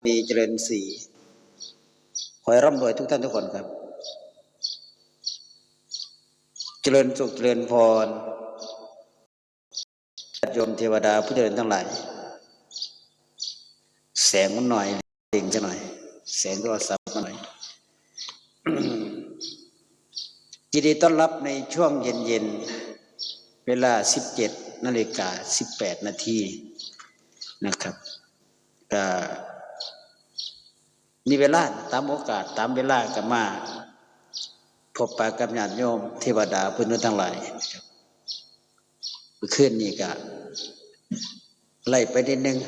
มีเจริญศรีขอให้ร่ำรวยทุกท่านทุกคนครับเจริญสุขเจริญพรญาติโยมเทวดาผู้เจริญทั้งหลายแสงมันหน่อยเด่งจะหน่อยแสงโทรศัพท์มาหน่อย ยินดีต้อนรับในช่วงเย็นๆเวลา 17:18 นาทีนะครับมีเวลาตามโอกาสตามเวลาก็มาพบปะกับญาติโยมเทวดาเพื่อนทั้งหลายนะครับเมื่อคืนนี้ก็ไล่ไปนิดนึง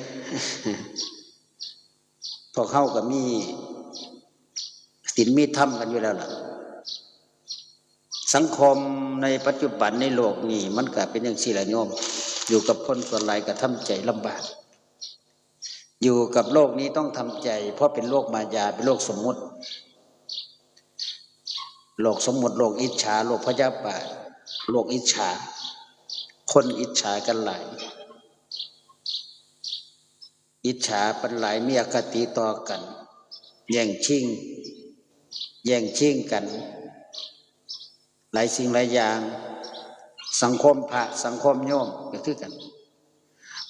พอเข้ากับมีศีลมีธรรมกันอยู่แล้วล่ะสังคมในปัจจุบันในโลกนี้มันก็เป็นอย่างสี่ละโยมอยู่กับคนส่วนหลายก็ทำใจลำบากอยู่กับโลกนี้ต้องทำใจเพราะเป็นโลกมายาเป็นโลกสมมุติโลกสมมุติโลกอิจฉาโลกพยาบาทโลกอิจฉาคนอิจฉากันหลายอิจฉาเป็นหลายมีอคติต่อกันแย่งชิงกันหลายสิ่งหลายอย่างสังคมพระสังคมโยมก็คือกัน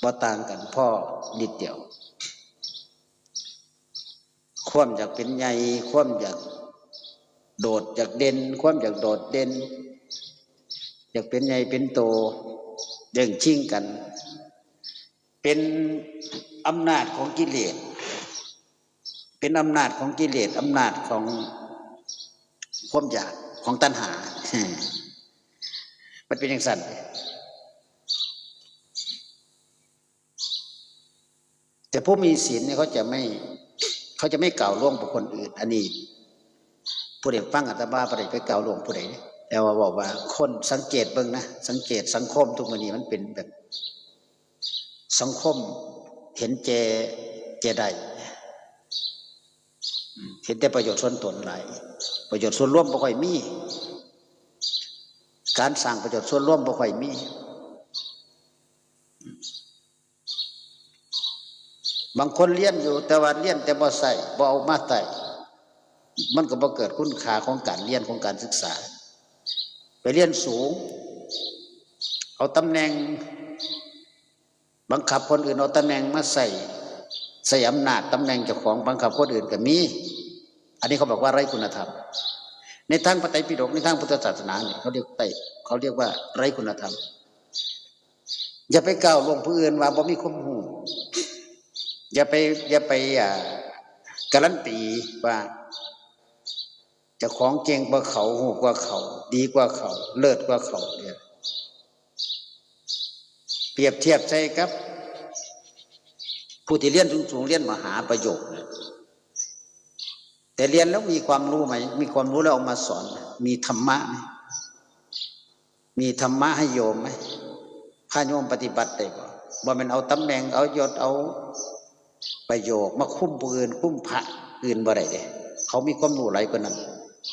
บ่ต่างกันพ่อนิดเดียวความอยากเป็นใหญ่ความอยากโดดอยากเด่นความอยากโดดเด่นอยากเป็นใหญ่เป็นโตแย่งชิงกันเป็นอำนาจของกิเลสเป็นอำนาจของกิเลสอำนาจของความอยากของตัณหา มันเป็นอย่างสั้นแต่ผู้มีศีลเนี่ยเขาจะไม่กล่าวล่วงบุคคลอื่นอันนี้ผู้ใดฟังอาตมาผู้ใดไปกล่าวล่วงผู้ใดแต่ว่าบอกว่าคนสังเกตเบิ่งนะสังเกตสังคมทุกวันนี้มันเป็นแบบสังคมเห็นแก่ใดเห็นแต่ประโยชน์ส่วนตนหลายประโยชน์ส่วนร่วมบ่ค่อยมีการสร้างประโยชน์ส่วนร่วมบ่ค่อยมีบางคนเรียนอยู่แต่ว่าเรียนแต่บ่ใส่บ่เอามาใส่มันก็บ่เกิดคุณค่าของการเรียนของการศึกษาไปเรียนสูงเอาตำแหน่งบังคับคนอื่นเอาตำแหน่งมาใส่อำนาจตำแหน่งเจ้าของบังคับคนอื่นก็มีอันนี้เขาบอกว่าไร้คุณธรรมในทางพระไตรปิฎกในทางพุทธศาสนาเนี่ยเขาเรียกว่าไร้คุณธรรมอย่าไปกล่าวลงผู้อื่นว่าบ่มีความรู้อย่าไปการันตีว่าเจ้าของเก่งกว่าเขาหูกว่าเขาดีกว่าเขาเลิศกว่าเขาเนี่ยเปรียบเทียบใช่ครับผู้ที่เรียนสูงเรียนมหาประโยชน์แต่เรียนแล้วมีความรู้ไหมมีความรู้แล้วเอามาสอนมีธรรมะไหมมีธรรมะให้โยมไหมข้าโยมปฏิบัติได้บ่ว่ามันเอาตำแหน่งเอายศเอาประโยชน์มาคุ้มผู้อื่นคุ้มพระอื่นบ่ได้เด้เขามีความรู้หลายกว่านั้น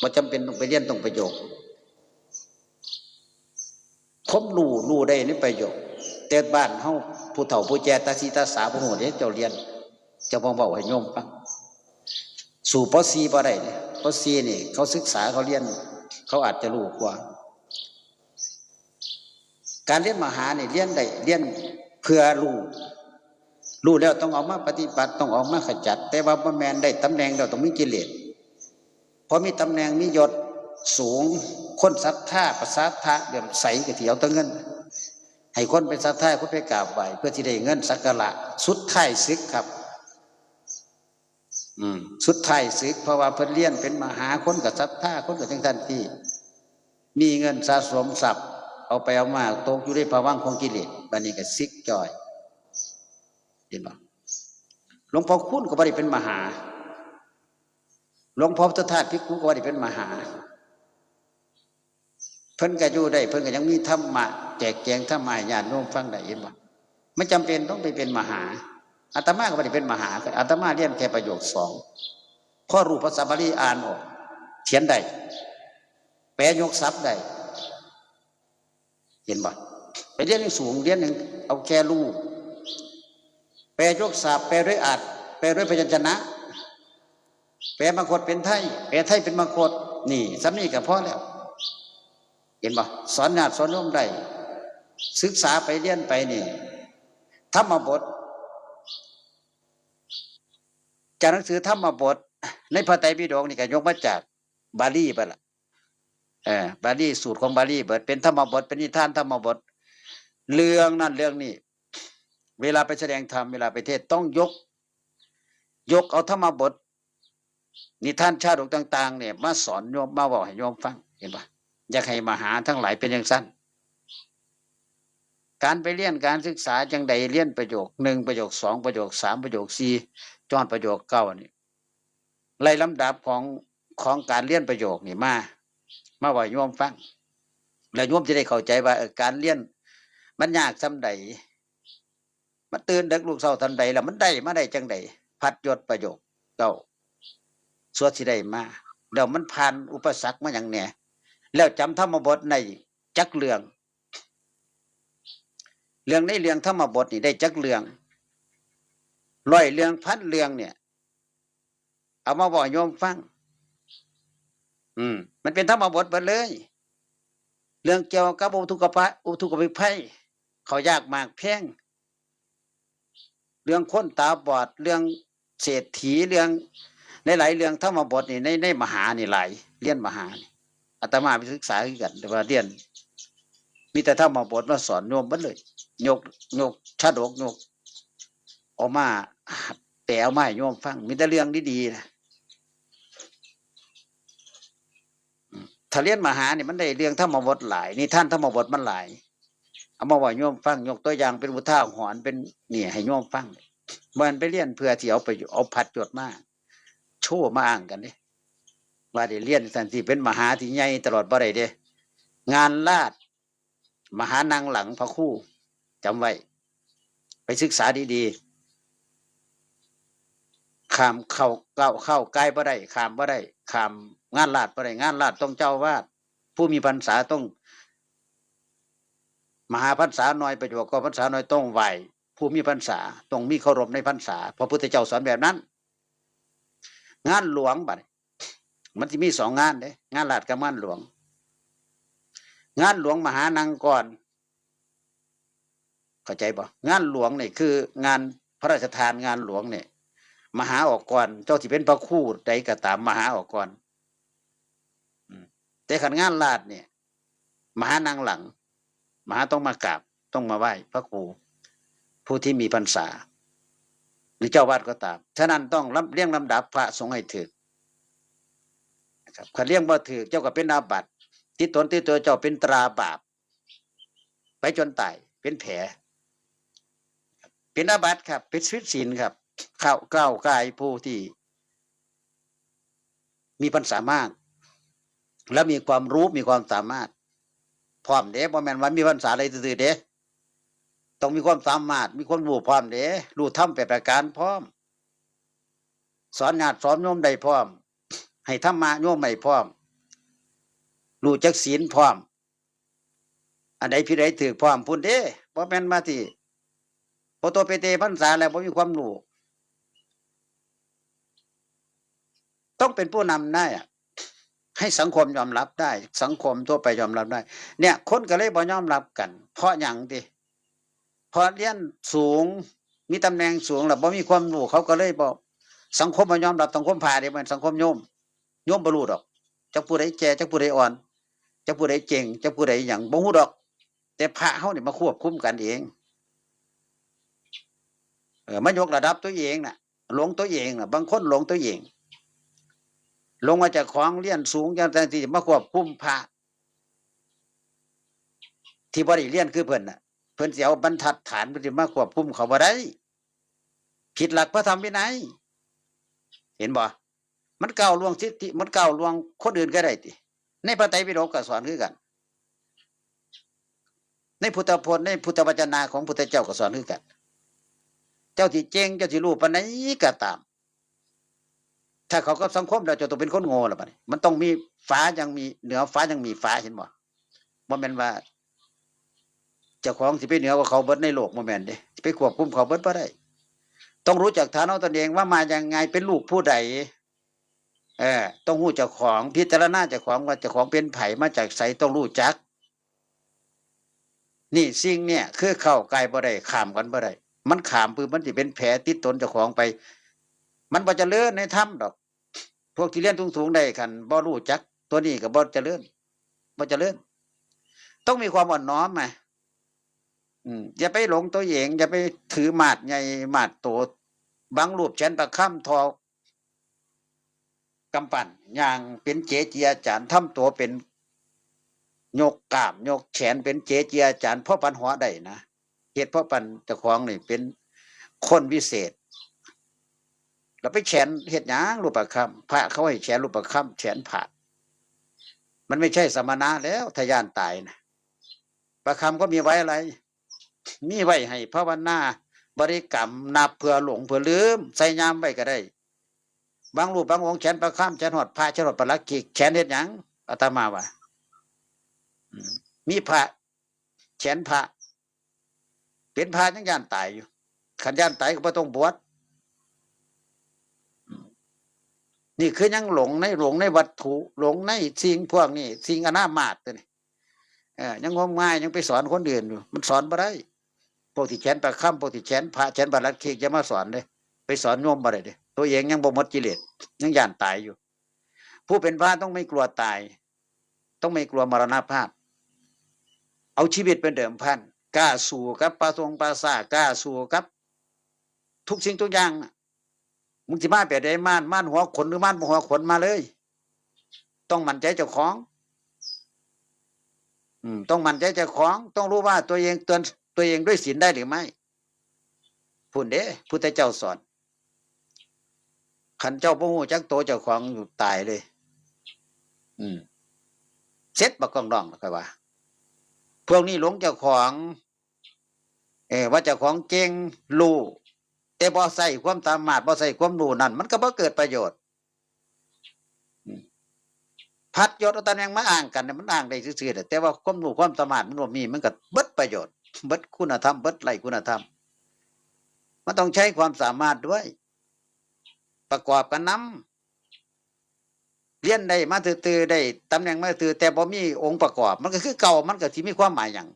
บ่จำเป็นต้องไปเรียนต้องประโยชน์คบรู้ได้ในประโยชน์แต่บ้านเฮาผู้เฒ่าผู้แก่ตาสีตาสาผู้โหดเจ้าเรียนเจ้าเว้าให้โยมฟังสู่ป .4 บ่ได้เนี่ยป .4 นี่เขาศึกษาเขาเรียนเขาอาจจะรู้กว่าการเรียนมหาเนี่ยเรียนได้เรียนเพื่อรู้แล้วต้องออกมาปฏิบัติต้องออกมาขจัดแต่ว่าบ่แม่นได้ตำแหน่งแล้วต้องมีกิเลสพอมีตำแหน่งมียศสูงคนศรัทธาประสาทะเดี๋ยวใสก็สิเอาแต่เงินให้คนไปศรัทธาคนไปกราบไหว้เพื่อที่ได้เงินสักการะสุดท้ายศึกครับสุดท้ายศึกเพราะว่าเพิ่นเรียนเป็นมหาคนกับศรัทธาคนกับจังซั่นที่มีเงินสะสมทรัพย์เอาไปเอามาตกอยู่ในภวังค์ของกิเลสบัดนี้ก็ซิกจ่อยเห็นบ่หลวงพ่อคุณก็บ่ได้เป็นมหาหลวงพ่อพุทธทาสภิกขุก็บ่ได้เป็นมหาเพิ่นก็อยู่ได้เพิ่นก็ยังมีธรรมะแจกแจงธรรมะให้ญาติโยมฟังได้เห็นบ่ไม่จำเป็นต้องไปเป็นมหาอาตมาก็บ่ได้เป็นมหาอาตมาเรียนแค่ประโยค2พอรู้ภาษาบาลีอ่านออกเขียนได้แปลยกศัพท์ได้เห็นบ่ไปเรียนสูงเรียนนึงเอาแค่รู้แปลยกศัพท์แปลด้วยอัด แปลด้วยพยัญชนะ แปลบางคตเป็นไทยแปลไทยเป็นบางคตนี่สำนีกับพ่อแล้วเห็นบ่สอนญาติสอนโยมได้ศึกษาไปเรียนไปนี่ธรรมบทจากหนังสือธรรมบทในพระไตรปิฎกนี่ก็ยกมาจากบาลีไปละบาลีสูตรของบาลีเบิดเป็นธรรมบทเป็นนิทานธรรมบทเรื่องนั้นเรื่องนี้เวลาไปแสดงธรรมเวลาไปเทศต้องยกเอาธรรมบทนิทานชาดกต่างๆเนี่ยมาสอนโยมมาบอกให้โยมฟังเห็นปะอยากให้มหาทั้งหลายเป็นอย่างสั้นการไปเรียนการศึกษาจังใดเรียนประโยค1ประโยค2ประโยค3ประโยค4จนประโยค9นี่ไล่ลำดับของการเรียนประโยคนี่มาว่าโยมฟังแล้วโยมจะได้เข้าใจว่าการเรียนมันยากซำใดมันตื่นดึกลูกเช้าทันใดแล้วมันได้มาได้จังใดพัดยศประโยค9สวดสิได้มาเดี๋ยวมันผ่านอุปสรรคมาอย่างเนี้ยแล้วจำธรรมบทในจักเรื่องในเรื่องธรรมบทนี่ได้จักเรื่อง100เรื่องพันเรื่องเนี่ยเอามาบอกโยมฟังมันเป็นธรรมบทหมดเลยเรื่องเกี่ยวกับอุทุกภัยเขายากมากแพงเรื่องคนตาบอดเรื่องเศรษฐีเรื่องในหลายเรื่องธรรมบทนี่ในมหานี่หลายเรียนมหานี่อาตมาไปศึกษาคือกันแต่ว่าเรียนมีแต่ธรรมบทมาสอนโยมหมดเลยยกชาดกยกออกมาแต่เอามาให้โยมฟังมีแต่เรื่องดีๆนะถ้าเรียนมหานี่มันได้เรื่องธรรมบทหลายนี่ท่านธรรมบทมันหลายเอามาว่าโยมฟังยกตัวอย่างเป็นอุทาหรณ์เป็นเนี่ยให้โยมฟังมันไปเรียนเพื่อที่เอาพัดจดมาโชว์มาอ้างกันนี่ว่าได้เรียนสันติเป็นมหาที่ใหญ่ตลอดบ่ได้เด้งานลาดมหานางหลังพระคู่จำไว้ไปศึกษาดีๆข้ามเข้าใกล้บ่ได้ข้ามบ่ได้ข้ามงานลาดบ่ได้งานลาดต้องเจ้าวาดผู้มีพรรษาต้องมหาพรรษาน้อยประโยชน์ก็พรรษาน้อยต้องไหวผู้มีพรรษาต้องมีเคารพในพรรษาพระพุทธเจ้าสอนแบบนั้นงานหลวงบัดมันจะมี2งานเด้งานลาดกับงานหลวงงานหลวงมหานางก่อนเข้าใจบ่งานหลวงนี่คืองานพระราชทานงานหลวงเนี่ยมหาออกก่อนเจ้าที่เป็นพระครูใดก็ตามมหาออกก่อนแต่ขันงานลาดเนี่ยมหานางหลังมหาต้องมากราบต้องมาไหว้พระครูผู้ที่มีพรรษาหรือเจ้าวาดก็ตามฉะนั้นต้องเรียงลำดับพระสงฆ์ให้ถึกนะครับขันเรียงบ่ถึกเจ้าก็เป็นอาบัติติดตนติดตัวเจ้าเป็นตราบาปไปจนตายเป็นแผลเป็นอาบัติครับเป็นชีวิตศีลครับก้าวกายผู้ที่มีพรรษามากและมีความรู้มีความสามารถพร้อมเด้บ่แม่นว่ามีพรรษาอะไรซื่อๆเด้ต้องมีความสามารถมีความรู้พร้อมเด้รู้ธรรม8ประการพร้อมสอนญาติสอนโยมได้พร้อมให้ธรรมะโยมไม่พร้อมรู้จักศีลพร้อมอันใดผิดใดถูกพร้อมพุ่นเด้บ่แม่นมาที่พอตัวไปเตพรรษาแล้วบ่มีความรู้ต้องเป็นผู้นำได้ให้สังคมยอมรับได้สังคมทั่วไปยอมรับได้เนี่ยคนก็เลยบ่ยอมรับกันเพราะหยังติพอเรียนสูงมีตำแหน่งสูงแล้วบ่มีความรู้เขาก็เลยบ่สังคมบ่ยอมรับสังคมพาเด้มันสังคมโยมบ่รู้ดอกจักผู้ใดแก่จักผู้ใดอ่อนจักผู้ใดเก่งจักผู้ใดหยังบ่ฮู้ดอกแต่พระเฮานี่มาควบคุมกันเองมายกระดับตัวเองน่ะหลงตัวเองน่ะบางคนหลงตัวเองลงมาจากของเรียนสูงอย่างแต่ที่มาควบคุมพระที่บ่ได้เรียนคือเพิ่นน่ะเพิ่นสิเอาบรรทัดฐานเพิ่นสิมาควบคุมเขาบ่ได้ผิดหลักพระธรรมวินัยเห็นบ่มันก้าวล่วงสิทธิมันก้าวล่วงคนอื่นก็ได้ติในพระไตรปิฎกก็สอนคือกันในพุทธพจน์ในพุทธวจนะของพุทธเจ้าก็สอนคือกันเจ้าที่เจ๋งเจ้าที่รู้ปานใดก็ตามถ้าเขาก็สังคมแล้วจะต้องเป็นคนโง่ล่ะบัดนี้มันต้องมีฟ้ายังมีเหนือฟ้ายังมีฟ้าเห็นบ่บ่แม่นว่าเจ้าของสิไปเหนือกว่าเขาเบิดในโลกบ่แม่นเด้สิไปควบคุมเขาเบิดบ่ได้ ต้องรู้จักฐานะตนเองว่ามาอย่างไงเป็นลูกผู้ใดต้องรู้เจ้าของพิจารณาเจ้าของว่าเจ้าของเป็นไผมาจากไสต้องรู้จักนี่สิ่งเนี่ยคือเข้าใกล้บ่ได้ข้ามกันบ่ได้มันข้ามปือมันจะเป็นแผลติดตนเจ้าของไปมันบ่เจริญในถ้ำดอกพวกที่เรียนสูงๆได้กันบ่รู้จักตัวนี้ก็บ่เจริญบ่เจริญต้องมีความอ่อนน้อมมาอย่าไปหลงตัวเองอย่าไปถือมาดใหญ่มาดโตบางรูปแขนประค่ำทอกำปั้นอย่างเป็นเจเจียอาจารย์ทำตัวเป็นยกกล้ามยกแขนเป็นเจเจียอาจารย์พ่อปันหัวได้นะเหตุพ่อปันเจ้าของนี่เป็นคนวิเศษเราไปแขนเหตุหยังรูปประคำพระเขาให้แขนรูปประคำแขนผ่ามันไม่ใช่สมณะแล้วทยานตายนะประคำก็มีไว้อะไรมีไว้ให้ภาวนาบริกรรมนับเพื่อหลงเพื่อลืมใส่ยามไว้ก็ได้บางรูปบางองค์แขนประค่ำแขนหอดพระแขนหอดปลักกิกแขนเหตุหยังอาตมาว่ามีพระแขนพระเป็นพระยังย่านตายอยู่ขันย่านตายก็ไม่ต้องบวชนี่คือยังหลงในวัตถุหลงในสิ่งพวกนี้สิ่งอนามาตตัวนี้ยังงมงายยังไปสอนคนอื่นอยู่มันสอนบ่ได้พวกที่แขนประค่ำพวกที่แขนพระแขนบาลัดเค้กจะมาสอนเลยไปสอนโยมบ่ได้เด้ตัวเองยังบ่หมดกิเลสยังย่านตายอยู่ผู้เป็นพระต้องไม่กลัวตายต้องไม่กลัวมรณภาพเอาชีวิตเป็นเดิมพันกล้าสู้กับปลาทรงปลาซ่ากล้าสู้กับทุกสิ่งทุกอย่างมึงจะมาแบบใดม่านหัวขนหรือม่านหัวขนมาเลยต้องมั่นใจเจ้าของต้องมั่นใจเจ้าของต้องรู้ว่าตัวเองเตือนตัวเองด้วยศีลได้หรือไม่พูดเด้พุทธเจ้าสอนขันเจ้าพระหูจักโตเจ้าของอยู่ตายเลยเซ็ตบักกองดองค่อยว่าพวกนี้หลงเจ้าของว่าเจ้าของเก่งรู้แต่บ่ใส่ความสามารถบ่ใส่ความรู้นั่นมันก็บ่เกิดประโยชน์พัดยศเอาตำแหน่งมาอ้างกันมันอ้างได้ซื่อๆแต่ว่าความรู้ความสามารถมันบ่มีมันก็เบิดประโยชน์เบิดคุณธรรมเบิดไร้คุณธรรมมันต้องใช้ความสามารถด้วยประกอบกันนำเรียนได้มาตื้อๆได้ตำแหน่งมาตื้อแต่บ่มีองค์ประกอบมันก็คือเก่ามันก็สิมีความหมายหยัง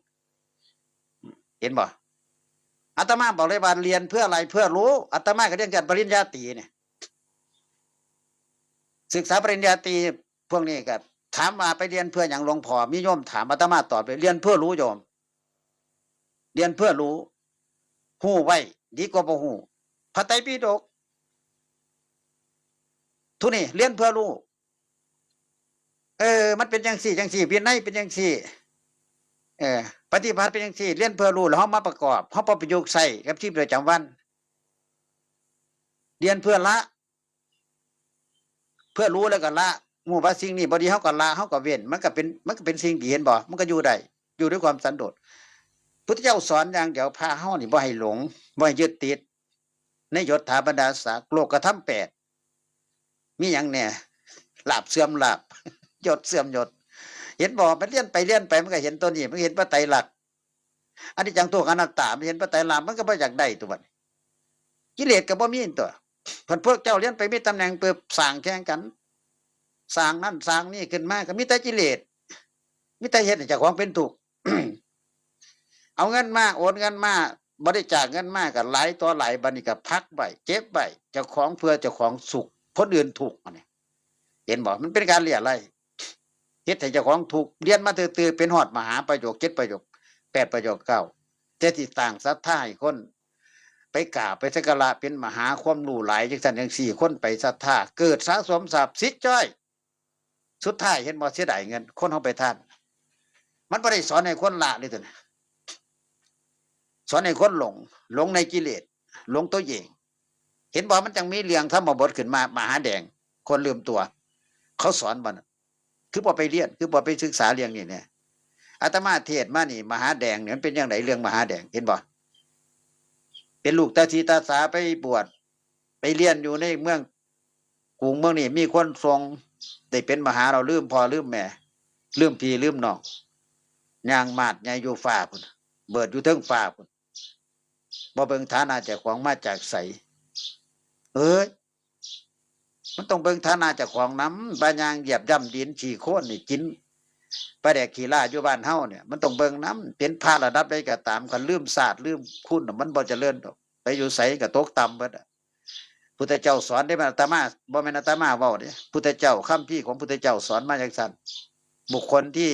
เห็นบ่อาตมาบอกเลยว่าเรียนเพื่ออะไรเพื่อรู้อาตมาก็เรียนกันปริญญาตรีเนี่ยศึกษาปริญญาตรีพวกนี้ก็ถามมาไปเรียนเพื่ออย่างหลวงพ่อมีโยมถามอาตมาตอบไปเรียนเพื่อรู้โยมเรียนเพื่อรู้หู้ไว้ดีกว่าบ่หู้พระไตรปิฎกทุนี่เรียนเพื่อรู้มันเป็นจังสี่วินัยเป็นจังสี่ปฏิบัติเป็นจังสี่เรียนเพื่อรู้แล้วเฮามาประกอบเฮาประยุกต์ใช้กับชีวิตประจำวันเรียนเพื่อละเพื่อรู้แล้วก็ละหมู่ว่าสิ่งนี้บ่ดีเฮาก็ละเฮาก็เว้นมันก็เป็นสิ่งที่เห็นบ่มันก็อยู่ได้อยู่ด้วยความสันโดษพุทธเจ้าสอนอย่างเดียวพาเฮานี่บ่ให้หลงบ่ให้ยึดติดในยศถาบรรดาศักดิ์โลกธรรม8มีหยังแน่ลาภเสื่อมลาภยศเสื่อมยศเห็นบ่มันเลียนไปมันก็เห็นตัวนี้มันเห็นพระไตรลักษณ์อนิจจังทุกขังอนัตตามันเห็นพระไตรลักษณ์มันก็บ่อยากได้ตัวบัดกิเลสก็บ่มีตัวเพิ่นพวกเจ้าเรียนไปมีตำแหน่งเปิบสร้างแข่งกันสร้างนั่นสร้างนี่ขึ้นมาก็มีแต่กิเลสมีแต่เฮ็ดให้เจ้าของเป็นทุกข์ เอาเงินมาโอนเงินมาบริจาคเงินมาก็หลายต่อหลายบัดนี้ก็พักไว้เก็บไว้เจ้าของเพื่อเจ้าของสุขคนอื่นทุกข์อันนี้เห็นบ่มันเป็นการเลี่ยไล่เฮ็ดให้เจ้าของทุกข์เรียนมาตื่อๆเป็นฮอดมหาประโยค7ประโยค8ประโยค9แต่ที่ต่างศรัทธาให้คนไปกราบไปสักการะเป็นมหาความรู้หลายจังซั่นจังซี่คนไปศรัทธาเกิดสะสมทรัพย์สิจ้อยสุดท้ายเห็นบ่เสียดายเงินคนเฮาไปทานมันบ่ได้สอนให้คนละเลยตัวนี้สอนให้คนหลงในกิเลสหลงตัวเองเห็นบ่มันจังมีเรื่องธรรมบทขึ้นมามหาแดงคนลืมตัวเขาสอนบ่คือบ่ไปเรียนคือบ่ไปศึกษาเรื่องนี้เนี่ยอาตมาเทศมานี่มหาแดงเนี่ยมันเป็นจังไดเรื่องมหาแดงเห็นบ่เป็นลูกตาสีตาสาไปบวชไปเรียนอยู่ในเมืองกรุงเมืองนี่มีคนทรงได้เป็นมหาเราลืมพ่อลืมแม่ลืมพี่ลืมน้องย่างมาดย่างอยู่ฟ้าพุ่นเบิดอยู่เทิงฟ้าพุ่นบ่เบิ่งฐานะเจ้าของมาจากไส เอ้ยมันต้องเบิ่งฐานะเจ้าของน้ำบางอย่างเหยียบย่ำดินฉี่โค่นนี่กินปลาแดกขี้ล่าอยู่บ้านเฮาเนี่ยมันต้องเบิ่งน้ำเป็นพระระดับใดก็ตามคันลืมศาสตร์ลืมคุณมันบ่เจริญดอกไปอยู่ไสก็ตกต่ำเบิดพุทธเจ้าสอนได้มาอาตมาบ่แม่นอาตมาเว้าเด้พุทธเจ้าคัมภีร์ของพุทธเจ้าสอนมาจังซั่นบุคคลที่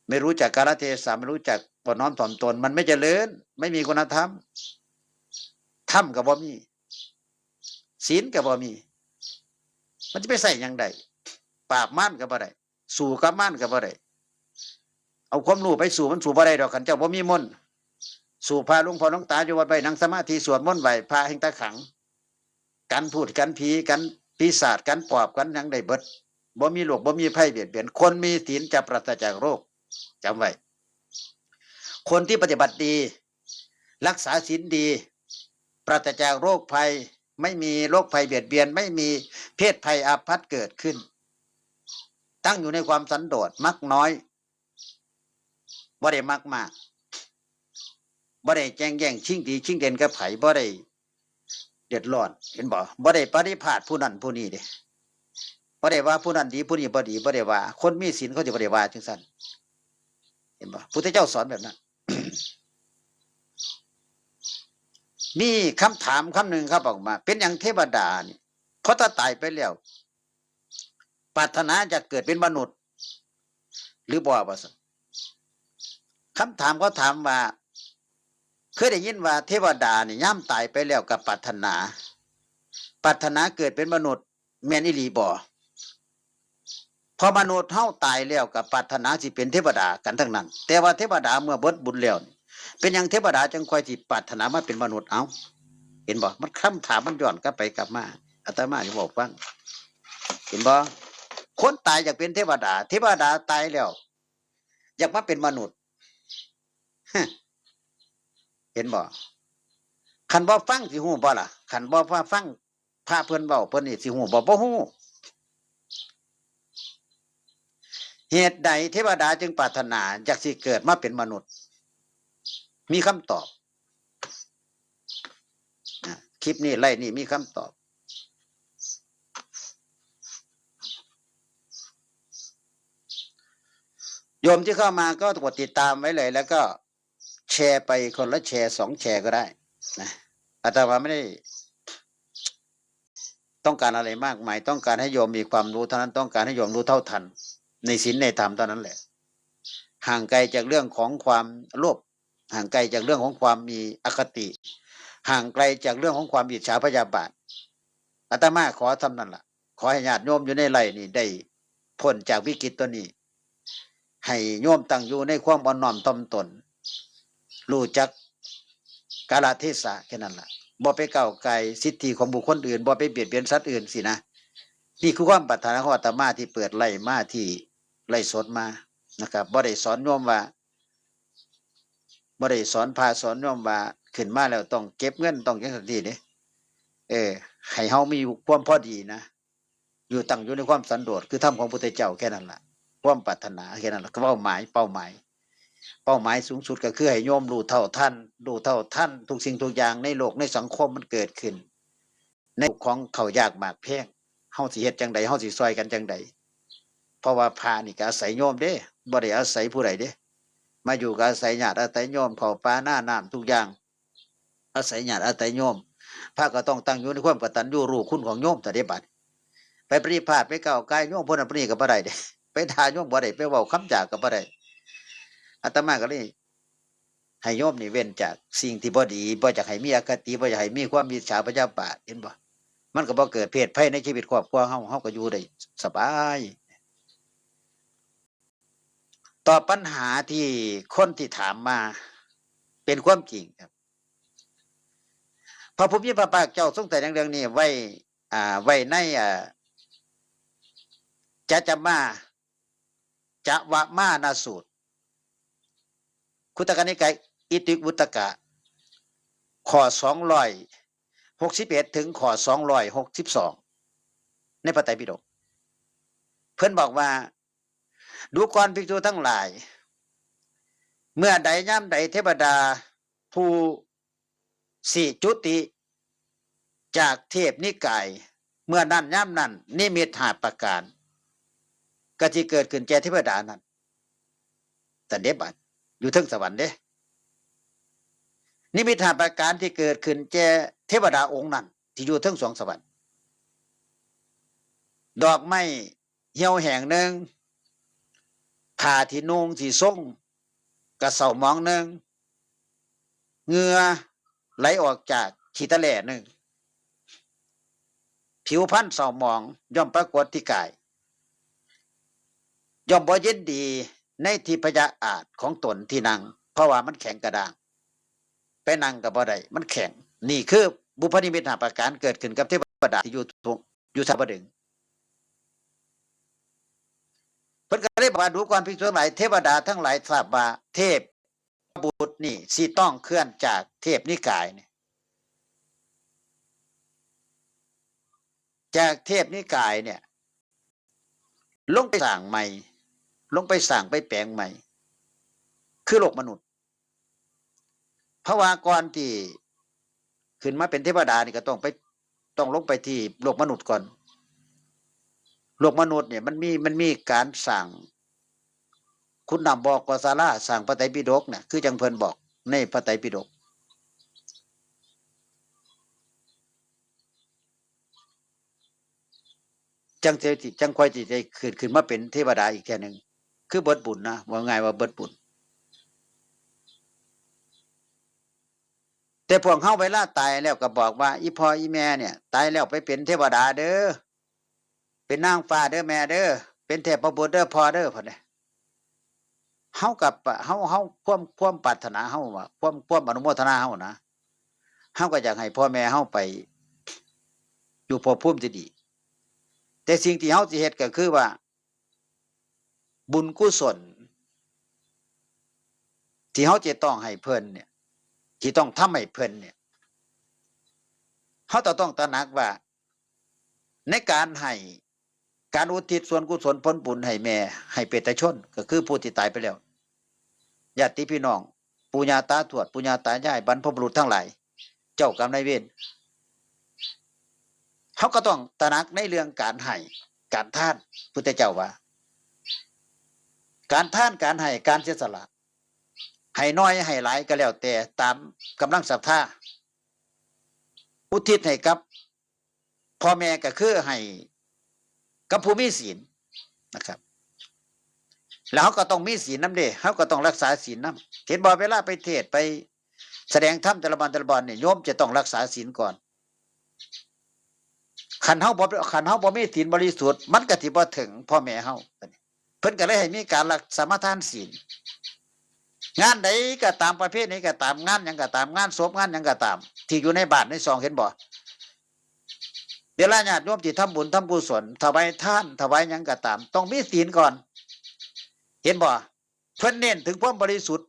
ไม่รู้จักกาลเทศะไม่รู้จักปน้อมถ่อมตนมันไม่เจริญไม่มีคุณธรรมธรรมก็บ่มีศีลก็บ่มีมันจะไปใส่ยังไงปราบม่านก็บ่ได้สู่กับม่านก็บ่ได้เอาความรู้ไปสู่มันสู่บ่ได้ดอกขันเจ้าบ่มีมนต์สู่พาหลวงพ่อหลวงตาอยู่วัดไปนั่งสมาธิสวดมนต์ไหวพาแห่งตาขังกันพูดกันผีกันปีศาจกันปอบกันยังได้เบิดบ่มีโรคบ่มีภัยเบียดเบียนคนมีศีลจะปราศจากโรคจำไว้คนที่ปฏิบัติดีรักษาศีลดีปราศจากโรคภัยไม่มีโรคภัยเบียดเบียนไม่มีเพศภัยอาภัพเกิดขึ้นตั้งอยู่ในความสันโดษมักน้อยบ่ได้มักมากบ่ได้แจ้งแย่งชิงดีชิงเด่นกับไผบ่ได้เดือดร้อนเห็นบ่ได้ปฏิภาณผู้นั้นผู้นี้เด้บ่ได้ว่าผู้นั้นดีผู้นี้บ่ดีบ่ได้ว่าคนมีศีลเขาจะบ่ได้ว่าจังซั่นเห็นบ่พุทธเจ้าสอนแบบนั้น มีคำถามคำหนึ่งครับออกมาเป็นอย่างเทวดานี่เพราะถ้าตายไปแล้วปรารถนาจะเกิดเป็นมนุษย์หรือบ่ว่าซั่นคำถามเขาถามว่าเคยได้ยินว่าเทวดานี่ย่ำตายไปแล้วกับปรารถนาเกิดเป็นมนุษย์แม่นอีหลีบ่พอมนุษย์เฮาตายแล้วกับปรารถนาสิเป็นเทวดากันทั้งนั้นแต่ว่าเทวดาเมื่อเบิดบุญแล้วเป็นอย่างเทวดาจังค่อยสิปรารถนามาเป็นมนุษย์เอาเห็นบ่มันคำถามมันย้อนกลับไปกลับมาอาตมาจะบอกฟังเห็นบ่คนตายอยากเป็นเทวดาเทวดาตายแล้วอยากมาเป็นมนุษย์เห็นบ่คันบ่ฟังสิฮู้บ่ล่ะคันบ่ฟังพระเพิ่นเว้าเพิ่นนี่สิฮู้บ่ฮู้เหตุใดเทวดาจึงปรารถนาอยากสิเกิดมาเป็นมนุษย์มีคำตอบคลิปนี้ไล่นี่มีคำตอบโยมที่เข้ามาก็กดติดตามไว้เลยแล้วก็แชร์ไปคนละแชร์2 แชร์ก็ได้นะอาตมาไม่ได้ต้องการอะไรมากมายต้องการให้โยมมีความรู้เท่านั้นต้องการให้โยมรู้เท่าทันในศีลในธรรมเท่านั้นแหละห่างไกลจากเรื่องของความโลภห่างไกลจากเรื่องของความมีอคติห่างไกลจากเรื่องของความอิจฉาพยาบาทอาตมาขอทำนั่นล่ะขอให้ญาติโยมอยู่ในไร่นี่ได้พ้นจากวิกฤตตัวนี้ให้โยมตั้งอยู่ในความอ่อนน้อมถ่อมตนรู้จักกาลเทศะแค่นั้นล่ะบ่ไปก้าวไกลสิทธิของบุคคลอื่นบ่ไปเบียดเบียนสัตว์อื่นสินะนี่คือความปรารถนาของอาตมาที่เปิดไล่มาที่ไล่สดมานะครับบ่ได้สอนโยมว่าบ่ได้สอนพาสอนโยมว่าขึ้นมาแล้วต้องเก็บเงินต้องจังซั่นซี่เด้ให้เฮามีความพอดีนะอยู่ตั้งอยู่ในความสันโดษคือธรรมของพุทธเจ้าแค่นั้นล่ะความปรารถนาแค่นั้นล่ะเป้าหมายสูงสุดก็คือให้โยมรู้เท่าทันทุกสิ่งทุกอย่างในโลกในสังคมมันเกิดขึ้นในของเขายากหมากแพงเฮาสิเฮ็ดจังใดเฮาสิซอยกันจังใดเพราะว่าพระนี่ก็อาศัยโยมเด้บ่ได้อาศัยผู้ใดเด้มาอยู่ก็อาศัยญาติอาศัยโยมเข้าป่าหน้าน้ำทุกอย่างอาศัยญาติอาศัยโยมพระก็ต้องตั้งอยู่ในความกตัญญูรู้คุณของโยมแต่เดบัดไปปฏิพาทไปก้าวไกลโยมพุ่นน่ะพุ่นนี่ก็บ่ได้เด้ไปด่าโยมบ่ได้ไปเว้าคำจาก็บ่ได้อาตมาก็เลยให้โยมนี่เว้นจากสิ่งที่บ่ดีบ่อยากให้มีอคติบ่อยากให้มีความอิจฉาพยาบาทเห็นบ่มันก็บ่เกิดเพศภัยในชีวิตครอบครัวเฮาก็อยู่ได้สบายตอบปัญหาที่คนที่ถามมาเป็นความจริงครับพระผู้มีพระภาคเจ้าทรงแต่งเรื่องนี้ไว้ในจะวะมานาสูตรคุตกนิกายอิติวุตกะข้อ261ถึงข้อ262ในพระไตรปิฎกเพิ่นบอกว่าดูก่อนภิกษุทั้งหลายเมื่อใดย่ำใดเทวดาผู้สิจุติ จากเทพนิกายเมื่อนั้นย่ำนั้นนิมิตหาประการก็ที่เกิดขึ้นแก่เทวดานั้นแต่เด็บัดอยู่เทิงสวรรค์เด้นิมิตหาประการที่เกิดขึ้นแก่เทวดาองค์นั้นที่อยู่เทิงสวงสวรรค์ดอกไม้เหี่ยวแห้งหนึ่งผ้าที่นุ่งที่ส่งกระเสามองหนึ่งเหงื่อไหลออกจากขี้ตะแหล่หนึ่งผิวพรรณเศร้าหมองย่อมปรากฏที่กายย่อมบ่เย็นดีในที่พยาอาจของตนที่นั่งเพราะว่ามันแข็งกระด้างไปนั่งกับบ่ได้มันแข็งนี่คือบุพนิมิตหาประการเกิดขึ้นกับเทวดาที่อยู่สวรรค์เพิ่นก็เลยบอกว่าดูก่อนภิกษุทั้งหลายเทวดาทั้งหลายทราบว่าเทพบุตรนี่สิต้องเคลื่อนจากเทพนิกายนี่จากเทพนิกายเนี่ยลงไปสร้างใหม่ลงไปสร้างไปแปลงใหม่คือโลกมนุษย์เพราะว่าก่อนที่ขึ้นมาเป็นเทวดานี่ก็ต้องลงไปที่โลกมนุษย์ก่อนโลกมนุษย์เนี่ยมันมีการสร้างคุณนำบอกกศาลาสร้างพระไตรปิฎกเนี่ยคือจังเพิ่นบอกในพระไตรปิฎกจังค่อยที่จะขึ้นมาเป็นเทวดาอีกแค่นึงคือเบิดบุญนะว่าไงว่าเบิดบุญแต่พวกเฮาเวลาตายแล้วก็บอกว่าอีพ่ออีแม่เนี่ยตายแล้วไปเป็นเทวดาเด้อเป็นนางฟ้าเด้อแม่เด้อเป็นเทพบุตรเด้อพ่อเด้อพ่นเนี่ยเฮากับเฮาความปรารถนาเฮาว่าความอนุโมทนาเฮานะเฮาก็อยากให้พ่อแม่เฮาไปอยู่ภพภูมิที่ดีแต่สิ่งที่เฮาสิเฮ็ดก็คือว่าบุญกุศลที่เฮาจะต้องให้เพิ่นเนี่ยที่ต้องทำให้เพิ่นเนี่ยเฮาต้องตระหนักว่าในการให้การอุทิศส่วนกุศลผลบุญให้แม่ให้เปตชนก็คือผู้ที่ตายไปแล้วญาติพี่น้องปู่ย่าตาทวดปู่ย่าตายายบรรพบุรุษทั้งหลายเจ้ากรรมนายเวรเขาก็ต้องตระหนักในเรื่องการให้การทานพุทธเจ้าว่าการทานการให้การเสียสละให้น้อยให้หลายก็แล้วแต่ตามกำลังศรัทธาอุทิศให้กับพ่อแม่ก็คือให้กับผู้มีศีลนะครับแล้วเขาก็ต้องมีศีลนำเด้เขาก็ต้องรักษาศีลนำเห็นบ่เวลาไปเทศไปแสดงธรรมแต่ละวันเนี่ยโยมจะต้องรักษาศีลก่อนขันเฮาบ่มีศีลบริสุทธิ์มันก็สิบ่ถึงพ่อแม่เฮาเพิ่นก็เลยให้มีการรักสมาทานศีลงานใดก็ตามประเภทนี้ก็ตามงานหยังก็ตามงานศพงานหยังก็ตามที่อยู่ในบาทในซองเห็นบ่เวลาญาติโยมที่ทำบุญทำกุศลถวายทานถวายหยังก็ตามต้องมีศีลก่อนเห็นบ่เพิ่นเน้นถึงความบริสุทธิ์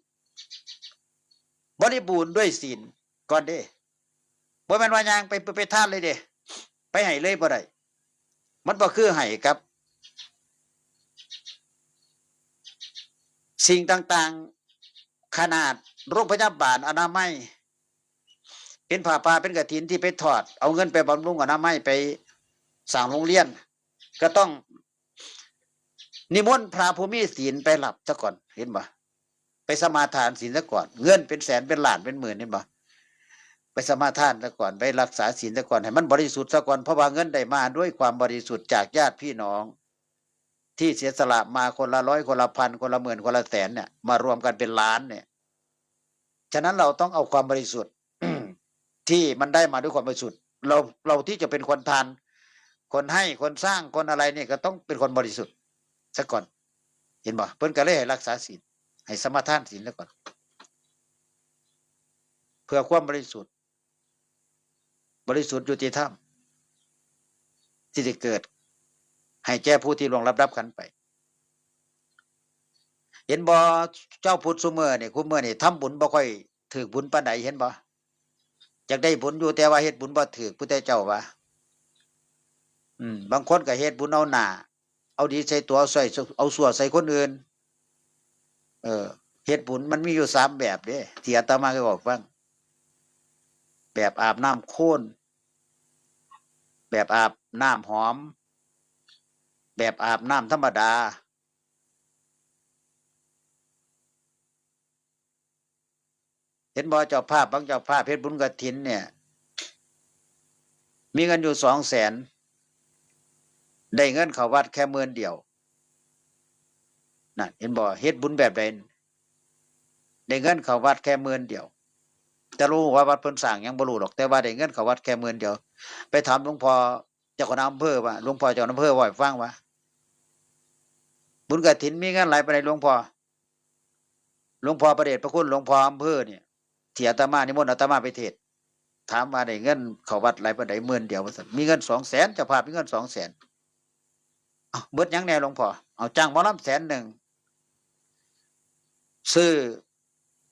บริบูรณ์ด้วยศีลก่อนเด้บ่แม่นว่าหยังไปทานเลยเด้ไปให้เลยบ่ได้มันบ่คือให้กับสิ่งต่างๆขนาดโรงพยาบาลอนามัยเป็นผ้าป่าเป็นกฐินที่ไปทอดเอาเงินไปบำรุงอนามัยไปสร้างโรงเรียนก็ต้องนิมนต์พระผู้มีศีลไปหลับซะก่อนเห็นบ่ไปสมาทานศีลซะก่อนเงินเป็นแสนเป็นล้านเป็นหมื่นเห็นบ่ไปสมาทานซะก่อนไปรักษาศีลซะก่อนให้มันบริสุทธิ์ซะก่อนเพราะว่าเงินได้มาด้วยความบริสุทธิ์จากญาติพี่น้องที่เสียสละมาคนละ100คนละพันคนละหมื่นคนละแสนเนี่ยมารวมกันเป็นล้านเนี่ยฉะนั้นเราต้องเอาความบริสุทธิ์ ที่มันได้มาด้วยความบริสุทธิ์เราที่จะเป็นคนทานคนให้คนสร้างคนอะไรเนี่ยก็ต้องเป็นคนบริสุทธิ์ซะก่อนเห็นบ่เพิ่นก็เลยให้รักษาศีลให้สมาทานศีลซะก่อนเพื่อความบริสุทธิ์ยุติธรรมที่จะเกิดให้แก่ผู้ที่ล่วงรับขันไปเห็นบ่เจ้าพุทธซุมื้อนี่คุมื้อนี่ทำบุญบ่ค่อยถึกบุญปานใดเห็นบ่อยากได้บุญอยู่แต่ว่าเฮ็ดบุญบ่ถึกพุทธเจ้าว่าบางคนก็เฮ็ดบุญเอาหน้าเอาดีใส่ตัวเอาชั่วใส่คนอื่นเฮ็ดบุญมันมีอยู่3แบบเด้ที่อาตมาเคยบอกฟังแบบอาบน้ำโคลน แบบอาบน้ำหอมแบบอาบน้ำธรรมดาเห็นบ่เจ้าภาพบางเจ้าภาพเพชรบุญกฐินเนี่ยมีเงินอยู่200,000ได้เงินเข้าวัดแค่10,000เดียวนั่นเห็นบ่เฮ็ดบุญแบบใดได้เงินเข้าวัดแค่10,000เดียวจะรู้ว่าวัดเพิ่นสร้างยังบ่รู้หรอกแต่ว่าได้เงินเข้าวัดแค่10,000เดียวไปถามหลวงพ่อเจ้าคณะอำเภอว่าหลวงพ่อเจ้าคณะอำเภอว่าให้ฟังว่าบุญกฐินมีเงินหลายปานใดหลวงพ่อประเดชพระคุณหลวงพ่ออำเภอเนี่ยที่อาตมานิมนต์อาตมาไปเทศน์ถามว่าได้เงินเข้าวัดหลายปานใด10,000เดียวว่าซั่นมีเงิน200,000เจ้าภาพมีเงิน200,000อ้าวเบิดหยังแน่หลวงพ่อเอาจ้างหมอลำ100,000ซื้อ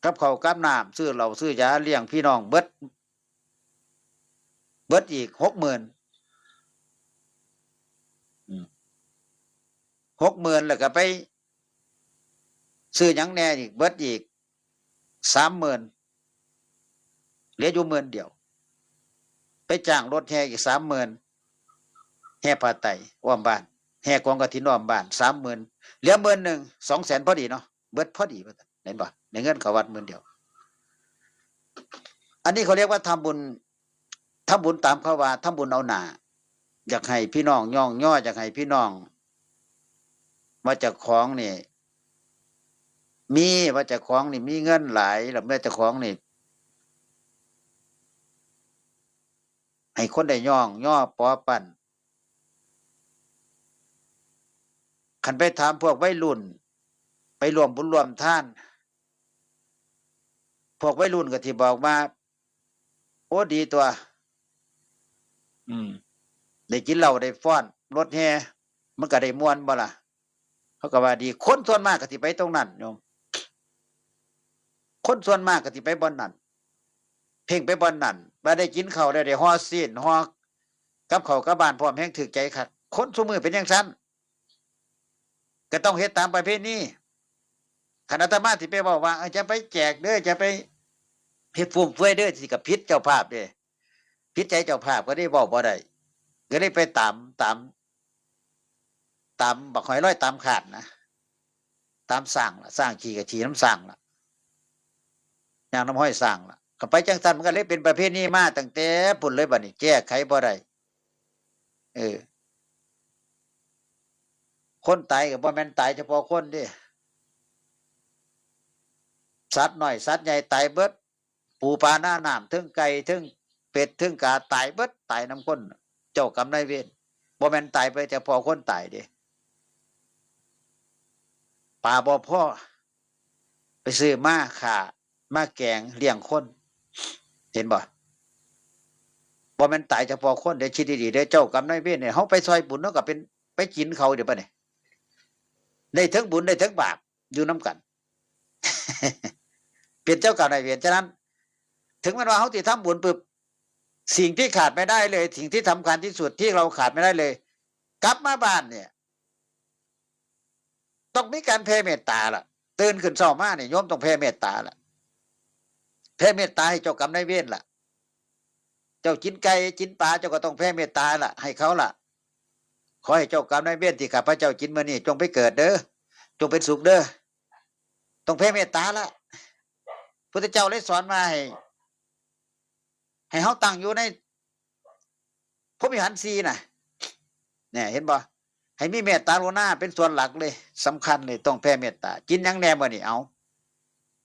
กับข้าวกับน้ำซื้อเหล้าซื้อยาเลี้ยงพี่น้องเบิดอีก60,000 60,000แล้วก็ไปซื้อหยังแน่อีกเบิดอีก30,000เหลืออยู่10,000เดียวไปจ้างรถแห่อีก30,000แห่ผ้าไตรอ้อมบ้านแห่กองกฐินอ้อมบ้าน30,000เหลือ10,000 200,000พอดีเนาะเบิดพอดีว่าซั่นเห็นบ่ได้เงินเข้าวัด10,000เดียวอันนี้เขาเรียกว่าทำบุญตามเขาว่าทำบุญเอาหน้าอยากให้พี่น้องย่องย่ออยากให้พี่น้องว่าเจ้าของนี่มีว่าเจ้าของนี่มีเงินหลายแล้วแม่เจ้าของนี่ให้คนได้ย่องย่อปอปั่นคันไปถามพวกวัยรุ่นไปรวมบุญรวมทานพวกวัยรุ่นก็ที่บอกว่าโอ้ดีตัวได้กินเหล้าได้ฟ้อนรถแห่มันก็ได้ม่วนบ่ล่ะเขาก็ว่าดีคนส่วนมากก็สิไปตรงนั้นโยมคนส่วนมากก็สิไปบ่อนนั้นเพ่งไปบ่อนนั้นว่าได้กินข้าวได้ฮ้อซีนฮ้อกับข้าวกับบ้านพร้อมแฮงถึกใจคักคนซุมื้อเป็นจังซั่นก็ต้องเฮ็ดตามประเพณีคันอาตมาสิไปเว้าว่าจะไปแจกเด้อจะไปเฮ็ดฟุ่มเฟือยเด้อสิก็ผิดเจ้าภาพเด้ผิดใจเจ้าภาพก็ได้เว้าบ่ได้ก็เลยไปตามบักหอยลอยตามคาดนะตามสร้างล่ะสร้างขี้ก็ขี้น้ำสร้างล่ะย่างน้ำห้อยสร้างล่ะก็ไปจังซั่นมันก็เลยเป็นประเพณีมาตั้งแต่พุ่นเลยบัดนี้แก้ไขบ่ได้คนตายก็บ่แม่นตายเฉพาะคนเด้สัตว์น้อยสัตว์ใหญ่ตายเบิดปูปลาหน้าน้ำถึงไก่ถึงเป็ดถึงกาตายเบิดตายน้ำคนเจ้ากรรมนายเวรบ่แม่นตายไปเฉพาะคนตายเด้ปลาบ่พอไปซื้อมาฆ่ามาแกงเลี้ยงคนเห็นบ่แม่นตายเฉพาะคนเด้คิดดีๆเด้เจ้ากรรมนายเวรเนี่ยเฮาไปซอยบุญเนาะก็เป็นไปกินเขาเดี๋ยวบัดนี้ได้ทั้งบุญได้ทั้งบาปอยู่นํกันเป็นเจ้ากรรมนายเวรฉะนั้นถึงแม้ว่าเฮาสิทำบุญปึ๊บสิ่งที่ขาดไม่ได้เลยสิ่งที่สำคัญที่สุดที่เราขาดไม่ได้เลยกลับมาบ้านเนี่ยต้องมีการแผ่เมตตาล่ะตื่นขึ้นเช้ามาเนี่ยโยมต้องแผ่เมตตาล่ะแผ่เมตตาให้เจ้ากรรมนายเวรล่ะเจ้ากินไก่กินปลาเจ้าก็ต้องแผ่เมตตาล่ะให้เขาล่ะขอให้เจ้ากรรมนายเวรที่ข้าพเจ้ากินมื้อนี้จงไปเกิดเด้อจงเป็นสุขเด้อต้องแผ่เมตตาล่ะพุทธเจ้าเลยสอนมาให้เฮาตั้งอยู่ในพรหมวิหาร4น่ะเนี่ยเห็นบ่ให้มีเมตตากรุณาเป็นส่วนหลักเลยสำคัญเลยต้องแผ่เมตตากินหยังแน่มื้อนี้เอา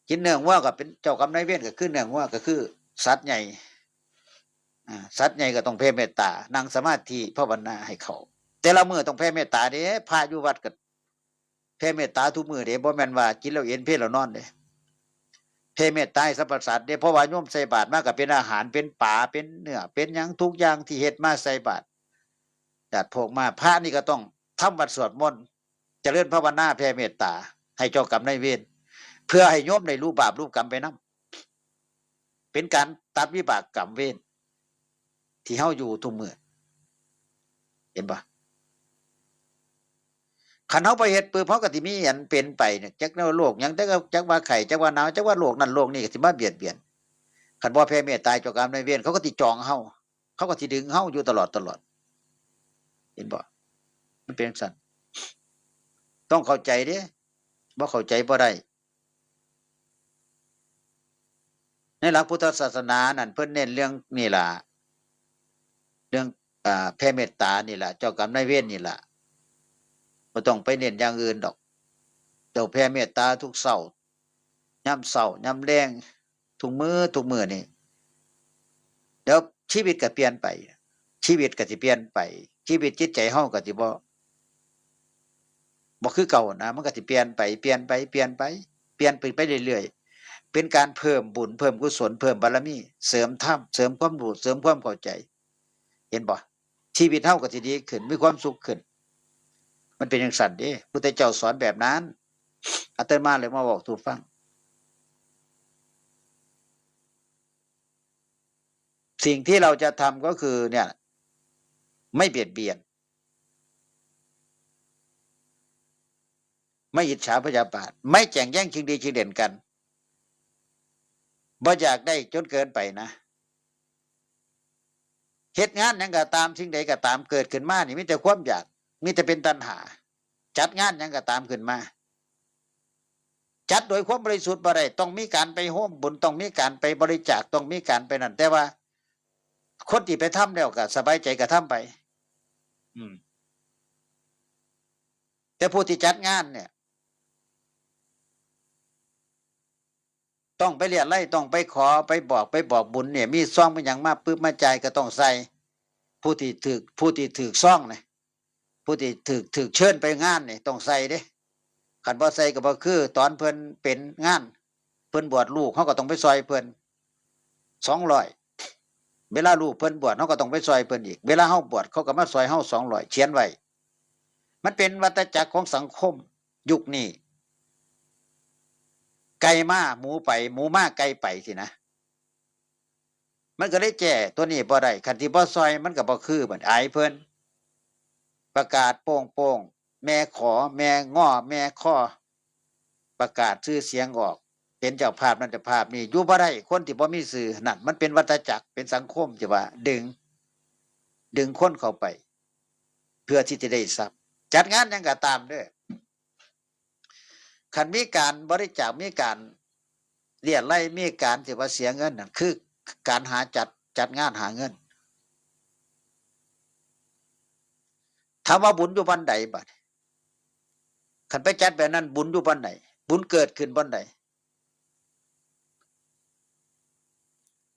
กินเนื้อวัวก็เป็นเจ้ากรรมนายเวรก็คือเนื้อวัวก็คือสัตว์ใหญ่สัตว์ใหญ่ก็ต้องแผ่เมตตานั่งสมาธิภาวนาให้เขาแต่ละมื้อต้องแผ่เมตตาเด้พระอยู่วัดก็แผ่เมตตาทุกมื้อเด้บ่แม่นว่ากินแล้วเอนเพลแล้วนอนเด้แผ่เมตตาให้สรรพสัตว์เด้เพราะว่าโยมใส่บาตรมาก็เป็นอาหารเป็นปลาเป็นเนื้อเป็นหยังทุกอย่างที่เฮ็ดมาใส่บาตรญาติพวกมาพระนี่ก็ต้องทำวัดสวดมนต์เจริญภาวนาแผ่เมตตาให้เจ้ากรรมนายเวรเพื่อให้โยมได้รู้บาปรู้กรรมไปนำเป็นการตัดวิบากกรรมเวรที่เฮาอยู่ทุกมื้อเห็นบ่คันเฮาไปเฮ็ดปึ๊บเฮาก็สิมีอันเป็นไปเนี่ยจักแนวโรคหยังจักว่าไข้จักว่าหนาวจักว่าโรคนั้นโรคนี้ก็สิมาเบียดเบียนคันบ่แผ่เมตตาเจ้ากรรมนายเวรเขาก็สิจองเฮาเขาก็สิดึงเฮาอยู่ตลอด เห็นบ่มันเป็นสัตว์ต้องเข้าใจเด้บ่เข้าใจบ่ได้ในหลักพุทธศาสนานั่นเพิ่นเน้นเรื่องนี่ล่ะเรื่องแผ่เมตตานี่ล่ะเจ้ากรรมนายเวรนี่ล่ะบ่ต้องไปเน้นอย่างอื่นดอกเจ้าแผ่เมตตาทุกเช้ายามเช้ายามแลงทุกมื้อนี่เดี๋ยวชีวิตก็เปลี่ยนไปชีวิตก็สิเปลี่ยนไปชีวิตจิตใจเฮาก็สิบ่คือเก่านะมันก็สิเปลี่ยนไปเปลี่ยนไปเปลี่ยนไปเปลี่ยนไปเรื่อยๆเป็นการเพิ่มบุญเพิ่มกุศลเพิ่มบารมีเสริมธรรมเสริมความรู้เสริมความเข้าใจเห็นบ่ชีวิตเฮาก็สิดีขึ้นมีความสุขขึ้นมันเป็นจังซั่นเด้พุทธเจ้าสอนแบบนั้นอาตมาเลยมาบอกสู่ฟังสิ่งที่เราจะทำก็คือเนี่ยไม่เบียดเบียนไม่อิจฉาพยาบาทไม่แข่งแย่งชิงดีชิงเด่นกันบ่อยากได้จนเกินไปนะเหตุงานยังก็ตามสิ่งใดก็ตามเกิดขึ้นมานี่มีแต่ความอยากมีแต่เป็นตัณหาจัดงานยังก็ตามขึ้นมาจัดโดยความบริสุทธิ์บ่ได้ต้องมีการไปร่วมบุญต้องมีการไปบริจาคต้องมีการไปนั่นแต่ว่าคนที่ไปทำแล้วก็สบายใจก็ทำไปแต่ผู้ที่จัดงานเนี่ยต้องไปเรียนไล่ต้องไปขอไปบอกบุญเนี่ยมีซ่องเป็นอย่างมากปึ๊บมาใจก็ต้องใส่ผู้ที่ถือซ่องเนี่ยผู้ที่ถือเชิญไปงานเนี่ยต้องใส่เด้ขันบ่ใส่ก็บ่คือตอนเพิ่นเป็นงานเพิ่นบวชลูกเขาก็ต้องไปซอยเพิ่น200เวลาลูกเพิ่นบวชเขาก็ต้องไปซอยเพิ่นอีกเวลาเฮาบวชเขาก็มาซอยเฮา200เขียนไว้มันเป็นวัฏจักรของสังคมยุคนี้ไก่มาหมูไปหมูมาไก่ไปสินะมันก็ได้แจ้ตัวนี้บ่ได้คันที่บ่ซอยมันก็บ่คือเหมือนอายเพิ่นประกาศโป้งแม่ขอแม่ง้อแม่ข้อประกาศชื่อเสียงออกเป็นเจ้าภาพนั่นเจ้าภาพนี่อยู่บ่ได้คนที่บ่มีสื่อนั่นมันเป็นวัฏจักรเป็นสังคมที่ว่าดึงคนเข้าไปเพื่อที่จะได้ทรัพย์จัดงานยังก็ตามเด้อคันมีการบริจาคมีการเรียไล่มีการที่ว่าเสียเงินนั่นคือการหาจัดงานหาเงินถามว่าบุญอยู่บ้านใดบัดคันไปจัดแบบนั้นบุญอยู่บ้านไหนบุญเกิดขึ้นบ้านใด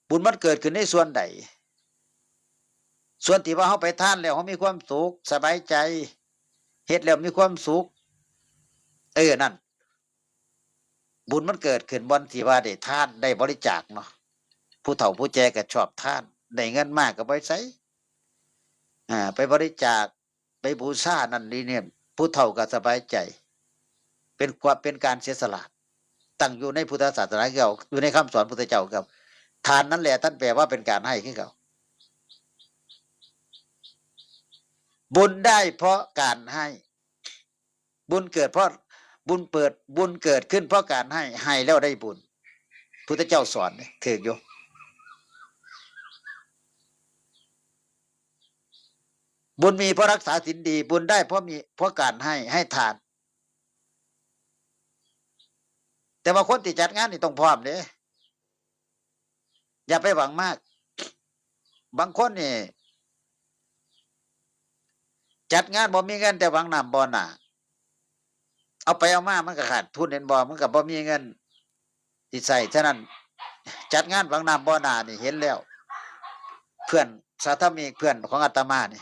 บุญมันเกิดขึ้นในส่วนใดส่วนที่ว่าเขาไปทานแล้วเขามีความสุขสบายใจเฮ็ดแล้วมีความสุขนั่นบุญมันเกิดขึ้นบนที่ว่าได้ทานได้บริจาคเนาะผู้เฒ่าผู้แก่ก็ชอบทานได้เงินมากก็ไปใช้ไปบริจาคไปบูชานั่นนี่เนี่ยผู้เฒ่าก็สบายใจเป็นการเสียสละตั้งอยู่ในพุทธศาสนาเก่าอยู่ในคำสอนพุทธเจ้าครับทานนั่นแหละท่านแปลว่าเป็นการให้ขึ้นเขาบุญได้เพราะการให้บุญเกิดเพราะบุญเกิดขึ้นเพราะการให้แล้วได้บุญพุทธเจ้าสอนถืออยู่บุญมีเพราะรักษาศีลดีบุญได้เพราะการให้ทานแต่ว่าคนที่จัดงานนี่ต้องพร้อมเด้อย่าไปหวังมากบางคนนี่จัดงานบ่มีเงินแต่หวังน้ำบ่อหนาเอาไปเอามามันก็ขาดทุนเห็นบ่มันก็บ่มีเงินที่ใส่ฉะนั้นจัดงานหวังน้ำบ่อหนานี่เห็นแล้วเพื่อนสาธมิกเพื่อนของอาตมานี่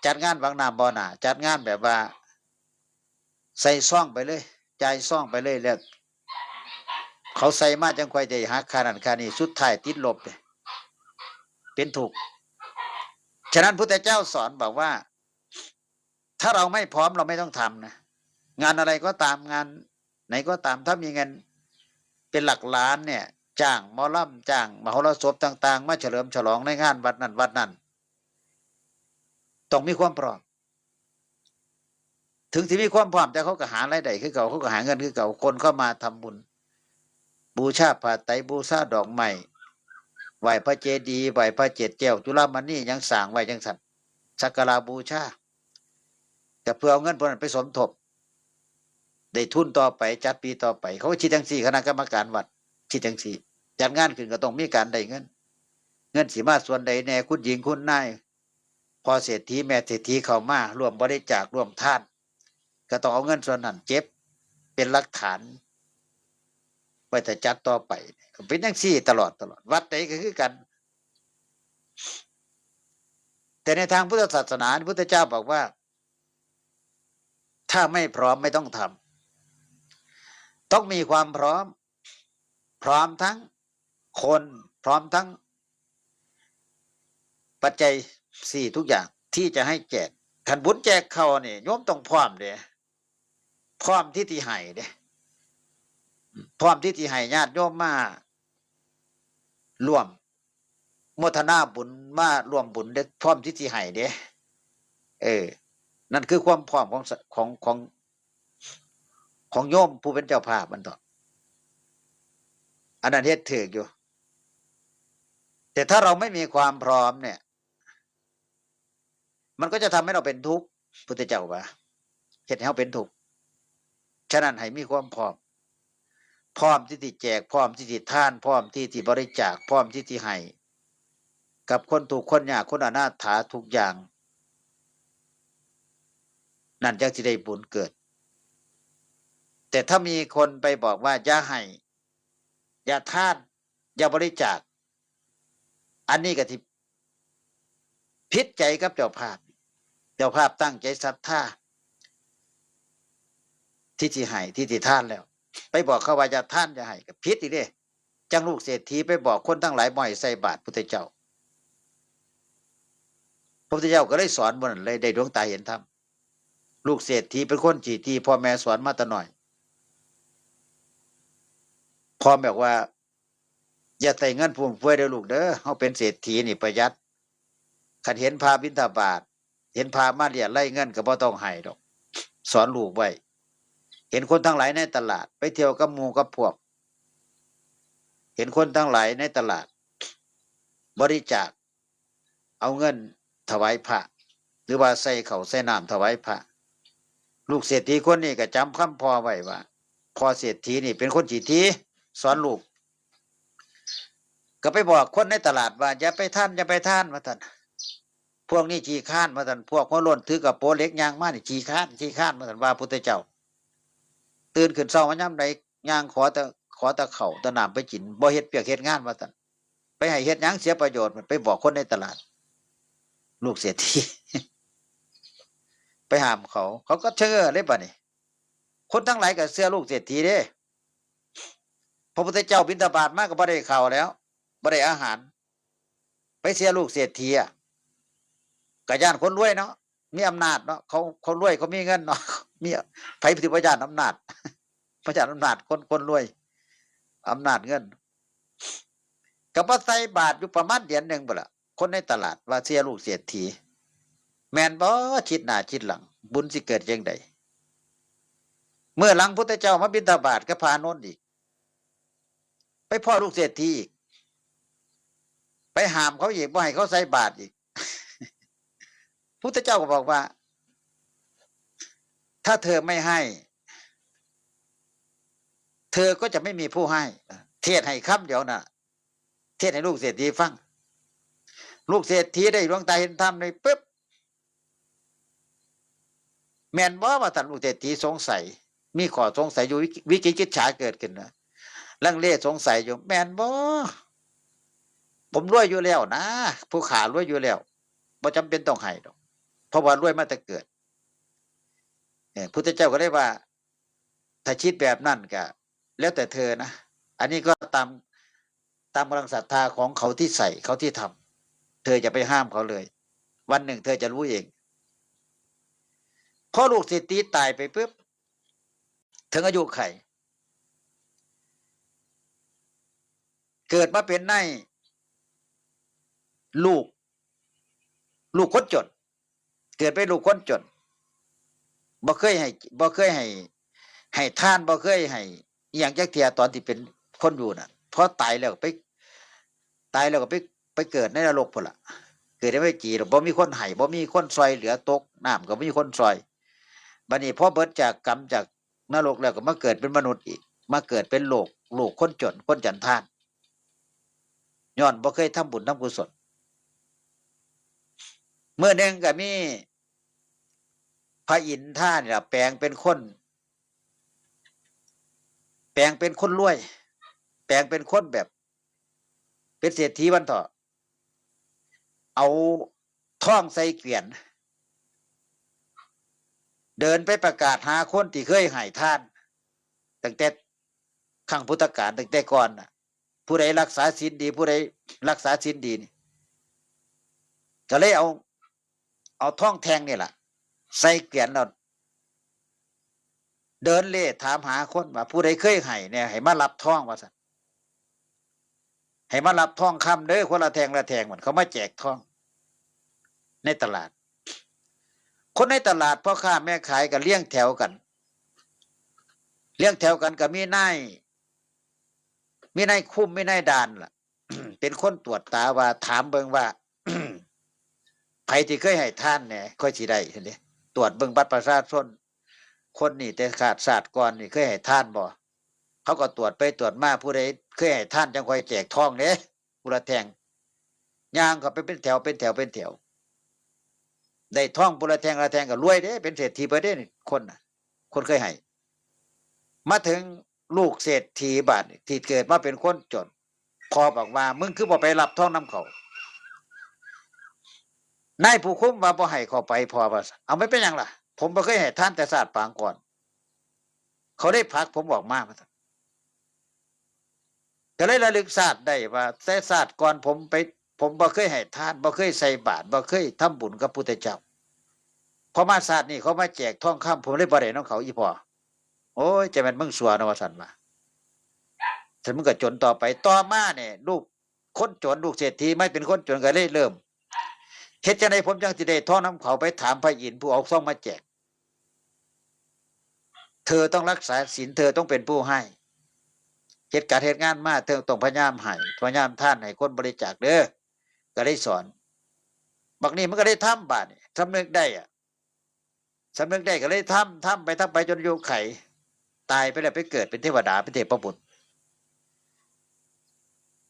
จัดงานหวังน้ำบ่อหนาจัดงานแบบว่าใส่ซ่องไปเลยจ่ายซ่องไปเลยแล้วเขาใส่มาจังค่อยได้หักค่านั้นค่านี้สุดท้ายติดลบเลยเป็นถูกฉะนั้นพุทธเจ้าสอนบอกว่าถ้าเราไม่พร้อมเราไม่ต้องทำนะงานอะไรก็ตามงานไหนก็ตามถ้ามีเงินเป็นหลักล้านเนี่ยจ้างหมอลำจ้างมโหรสพต่างๆมาเฉลิมฉลองในงานวัดนั้นต้องมีความพร้อมถึงที่มีความพร้อมแต่เขาก็หารายได้คือเขาก็หาเงินคือเขาคนเข้ามาทำบุญบูชาผ้าไตรบูชาดอกไม้ไหว้พระเจดีย์ไหว้พระเจ็ดแก้วจุฬามณียังสร้างไว้จังซั่น สักการะบูชาแต่เพื่อเอาเงินพวกนั้นไปสมทบได้ทุนต่อไปจัดปีต่อไปเขาก็คิดจังซี่คณะกรรมการวัดคิดจังซี่จัดงานขึ้นก็ต้องมีการได้เงินสิมาส่วนใดแน่คุณหญิงคุณนายพอเศรษฐีแม่เศรษฐีเข้ามาร่วมบริจาคร่วมทานก็ต้องเอาเงินส่วนนั้นเก็บเป็นหลักฐานไว้แต่จัดต่อไปเป็นจังซี่ตลอดวัดใดก็คือกันแต่ในทางพุทธศาสนาพระพุทธเจ้าบอกว่าถ้าไม่พร้อมไม่ต้องทำต้องมีความพร้อมทั้งคนพร้อมทั้งปัจจัยสี่ทุกอย่างที่จะให้แจกขันบุญแจกเขาเนี่ยโยมต้องพร้อมเด้พร้อมที่ให้เด้พร้อมที่ให้ญาติโยมมาร่วมโมทนาบุญมาร่วมบุญได้พร้อมที่ให้เด้นั่นคือความพร้อมของโยมผู้เป็นเจ้าภาพมันต่ออันนั้นเฮ็ดถูกอยู่แต่ถ้าเราไม่มีความพร้อมเนี่ยมันก็จะทำให้เราเป็นทุกข์พุทธเจ้าว่าเฮ็ดให้เราเป็นทุกข์ฉะนั้นให้มีความพร้อมที่แจกพร้อมที่ทานพร้อมที่บริจาคพร้อมที่ให้กับคนทุกข์คนยากคนอนาถาทุกอย่างนั่นจังสิได้บุญเกิดแต่ถ้ามีคนไปบอกว่าอย่าให้อย่าทานอย่าบริจาคอันนี้ก็ที่ผิดใจกับเจ้าภาพตั้งใจศรัทธาที่ให้ที่ทานแล้วไปบอกเขาว่าอย่าทานอย่าให้ก็ผิดอีกเด้จังลูกเศรษฐีไปบอกคนทั้งหลายบ่อยใส่บาตรพุทธเจ้าพระพุทธเจ้าก็ได้สอนบนนั้นเลยได้ดวงตาเห็นธรรมลูกเศรษฐีเป็นคนที่พ่อแม่สอนมาแต่น้อยพ่อบอกว่าอย่าใส่เงินฟุ่มเฟือยเด้อลูกเด้อเฮาเป็นเศรษฐีนี่ประหยัดคันเห็นพาบิณฑบาตเห็นพามาเรียไล่เงินก็บ่ต้องให้ดอกสอนลูกไว้เห็นคนทั้งหลายในตลาดไปเที่ยวกับหมู่กับพวกเห็นคนทั้งหลายในตลาดบริจาคเอาเงินถวายพระหรือว่าใส่ข้าวใส่น้ำถวายพระลูกเศรษฐีคนนี้ก็จำคำพ่อไว้ว่าพ่อเศรษฐีนี่เป็นคนขี้สอนลูกก็ไปบอกคนในตลาดว่าอย่าไปท่านว่าท่านพวกนี้ขี้ข้านว่าท่านพวกหัวโล้นถือกับโปเล็กยางมานี่ขี้ข้านว่าท่านว่าพุทธเจ้าตื่นขึ้นเช้ามาย่ำใดย่างขอแต่เข่าแต่น้ำไปกินบ่เฮ็ดเปียกเฮ็ดงานว่าท่านไปให้เฮ็ดหยังเสียประโยชน์มันไปบอกคนในตลาดลูกเศรษฐี ไปห้ามเขาก็เชื่อเลยป่ะนี่คนทั้งหลายก็เชื่อลูกเศรษฐีเด้พระพุทธเจ้าบิณฑบาตมากก็บ่ได้ข้าวแล้วบ่ได้อาหารไปเสียลูกเศรษฐีกะย่านคนรวยเนาะมีอำนาจเนาะเขารวยเขามีเงินเนาะมีไผปฏิบัติญาณอำนาจพระเจ้าอำนาจคนรวยอำนาจเงินก็บ่ใส่บาทอยู่ประมาณเดือนนึงบ่ล่ะคนในตลาดว่าเสียลูกเศรษฐีแม่นบ่คิดหน้าคิดหลังบุญสิเกิดจังได๋เมื่อหลังพุทธเจ้ามาบิณฑบาตก็พาโน่นอีกไปพ่อลูกเศรษฐีอีกไปห้ามเขาอีกบ่ให้เขาใส่บาตรอีกพุทธเจ้าก็บอกว่าถ้าเธอไม่ให้เธอก็จะไม่มีผู้ให้เทศให้คำเดียวน่ะเทศให้ลูกเศรษฐีฟังลูกเศรษฐีได้ดวงตาเห็นธรรมเลยปึ๊บแม่นบ่ว่าท่านลูกเศรษฐีสงสัยมีข้อสงสัยอยู่วิจิกิจฉาเกิดขึ้นนะลังเลสงสัยอยู่แม่นบ่ผมรวยอยู่แล้วนะผู้ขารวยอยู่แล้วบ่จำเป็นต้องให้ดอกเพราะว่ารวยมาแต่เกิดพุทธเจ้าก็ได้ว่าถ้าคิดแบบนั้นก็แล้วแต่เธอนะอันนี้ก็ตามกำลังศรัทธาของเขาที่ใส่เขาที่ทำเธอจะไปห้ามเขาเลยวันหนึ่งเธอจะรู้เองพอลูกเศรษฐีตายไปปุ๊บถึงอายุไขเกิดมาเป็นนายลูกคนจนเกิดเป็นลูกคนจนบ่เคยให้ทานบ่เคยให้อหย่างจักเที่ยตอนที่เป็นคนอยู่น่ะพอตายแล้วก็ไปเกิดในนรกพุ่นล่ะเกิ กิดได้ไม่กี่หรอกบ่มีคนให้บ่มีคนซอยเหลือตกน้ำก็บ่มีคนซอยบัดนี้พอเบิดจากกรรมจากนรกแล้วก็มาเกิดเป็นมนุษย์อีกมาเกิดเป็นโลกคนจนคนจันทานย้อนบ่เคยทำบุญทำกุศลเมื่อหนึ่งก็มีพระอินทร์ท่านเนี่ยแปลงเป็นคนรวยแปลงเป็นคนแบบเป็นเศรษฐีวันเถาะเอาท่องใส่เกวียนเดินไปประกาศหาคนที่เคยให้ท่านตั้งแต่ขั้งพุทธกาลตั้งแต่ก่อนน่ะผู้ใดรักษาศีลดีผู้ใดรักษาศีลดีนี่ก็เลยเอาท่องแทงนี่แหละใส่เกวียนแล้วเดินเล่ถามหาคนว่าผู้ใดเคยให้เนี่ยให้มารับท่องว่าสันให้มารับท่องคำเด้อคนละแทงละแทงเหมือนเขามาแจกท่องในตลาดคนในตลาดพ่อค้าแม่ขายกันเลี้ยงแถวกันก็มีนายคุ้มมีนายด่านล่ะ เป็นคนตรวจตาว่าถามเบิ่งว่า ไผที่เคยให้ท่านเนี่ยค่อยสิได้เห็นดิตรวจเบิ่งบัตรประชาชนคนนี่แต่ขาดศาสตร์ก่อนนี่เคยให้ท่านบ่เขาก็ตรวจไปตรวจมาผู้ใดเคยให้ท่านจังค่อยแจกทองเด้ผู้ละแทงย่างก็ไปเป็นแถวได้ท่องผู้ละแทงก็รวยเด้เป็นเศรษฐีเบิดเด้คนน่ะคนเคยให้มาถึงลูกเศรษฐีบาดที่เกิดมาเป็นคนจนพอบอกว่ามึงคือบ่ไปรับท่องน้ำเขานายผู้คุมว่าบ่ให้เข้าไปพอว่าเอาไม่เป็นหยังล่ะผมบ่เคยให้ท่านแต่ศาสตร์ปางก่อนเขาได้พักผมบอกมาก็เลยระลึกศาสตร์ได้ว่าแต่ศาสตร์ก่อนผมบ่เคยให้ทานบ่เคยใส่บาตรบ่เคยทำบุญกับพุทธเจ้าพอมาศาสตร์นี่เขามาแจกทองคำผมเลยบ่ได้น้องเขาอีพอโอ้ยจะแม่นมึงสัวนะว่าซั่นว่าฉันมึงก็จนต่อไปต่อมาเนี่ยลูกคนจนลูกเศรษฐีไม่เป็นคนจนก็เลยเริ่มเฮ็ดจังได๋ผมจังสิได้ท่องน้ำเขาไปถามพระอินทร์ผู้เอาซองมาแจกเธอต้องรักษาศีลเธอต้องเป็นผู้ให้เฮ็ดการเฮ็ดงานมาเธอต้องพยายามให้พยายามท่านให้คนบริจาคเด้อก็ได้สอนบักนี้มันก็ได้ทำบาดนี่สำนึกได้สำนึกได้ก็เลยทำไปจนอยู่ไขตายไปแล้วไปเกิดเป็นเทวดาเป็นเทพบุตร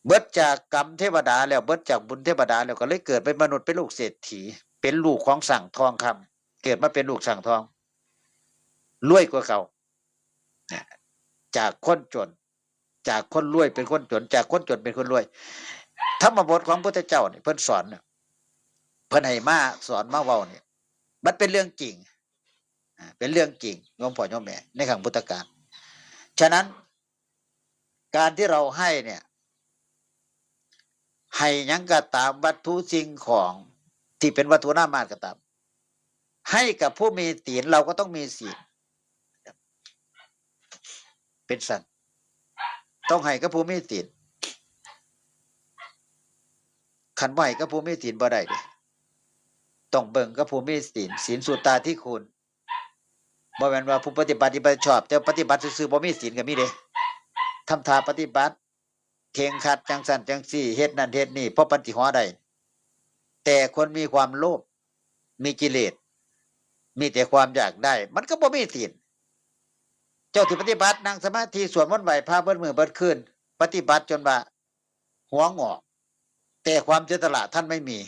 เบิดจากกรรมเทวดาแล้วเบิดจากบุญเทวดาแล้วก็เลยเกิดเป็นมนุษย์เป็นลูกเศรษฐีเป็นลูกของสั่งทองคำเกิดมาเป็นลูกสั่งทองรวยกว่าเขาจากคนจนจากคนรวยเป็นคนจนจากคนจนเป็นคนรวยธรรมบทของพระพุทธเจ้าเนี่ยเพิ่นสอนเพิ่นให้มาสอนมาเว้าเนี่ยมันเป็นเรื่องจริงเป็นเรื่องจริงโยมพ่อโยมแม่ในขั้งพุทธกาลฉะนั้นการที่เราให้เนี่ยให้ยังก็ตามวัตถุสิ่งของที่เป็นวัตถุนามธก็ตามให้กับผู้มีศีลเราก็ต้องมีศีลเป็นสัตว์ต้องให้กับผู้มีศีลขันบ่ให้กับผู้มีศีลบ่ได้เด้ต้องเบิ่งกับผู้มีศีลศีลสุตตาธิคุณบ่แม่นว่าผู้ปฏิบัติชอบแต่ปฏิบัติซื่อๆบ่มีศีลก็มีเด้ทำท่าปฏิบัติเข่งขัดจังสั่นจังซี่เฮ็ดนั่นเฮ็ดนี่เพราะปฏิหอได้แต่คนมีความโลภมีกิเลสมีแต่ความอยากได้มันก็บ่มีศีลเจ้าที่ปฏิบัตินั่งสมาธิสวดมนต์ไหว้พระเบิดมื้อเบิดคืนปฏิบัติจนว่าหัวงอกแต่ความเจตละท่านไม่มี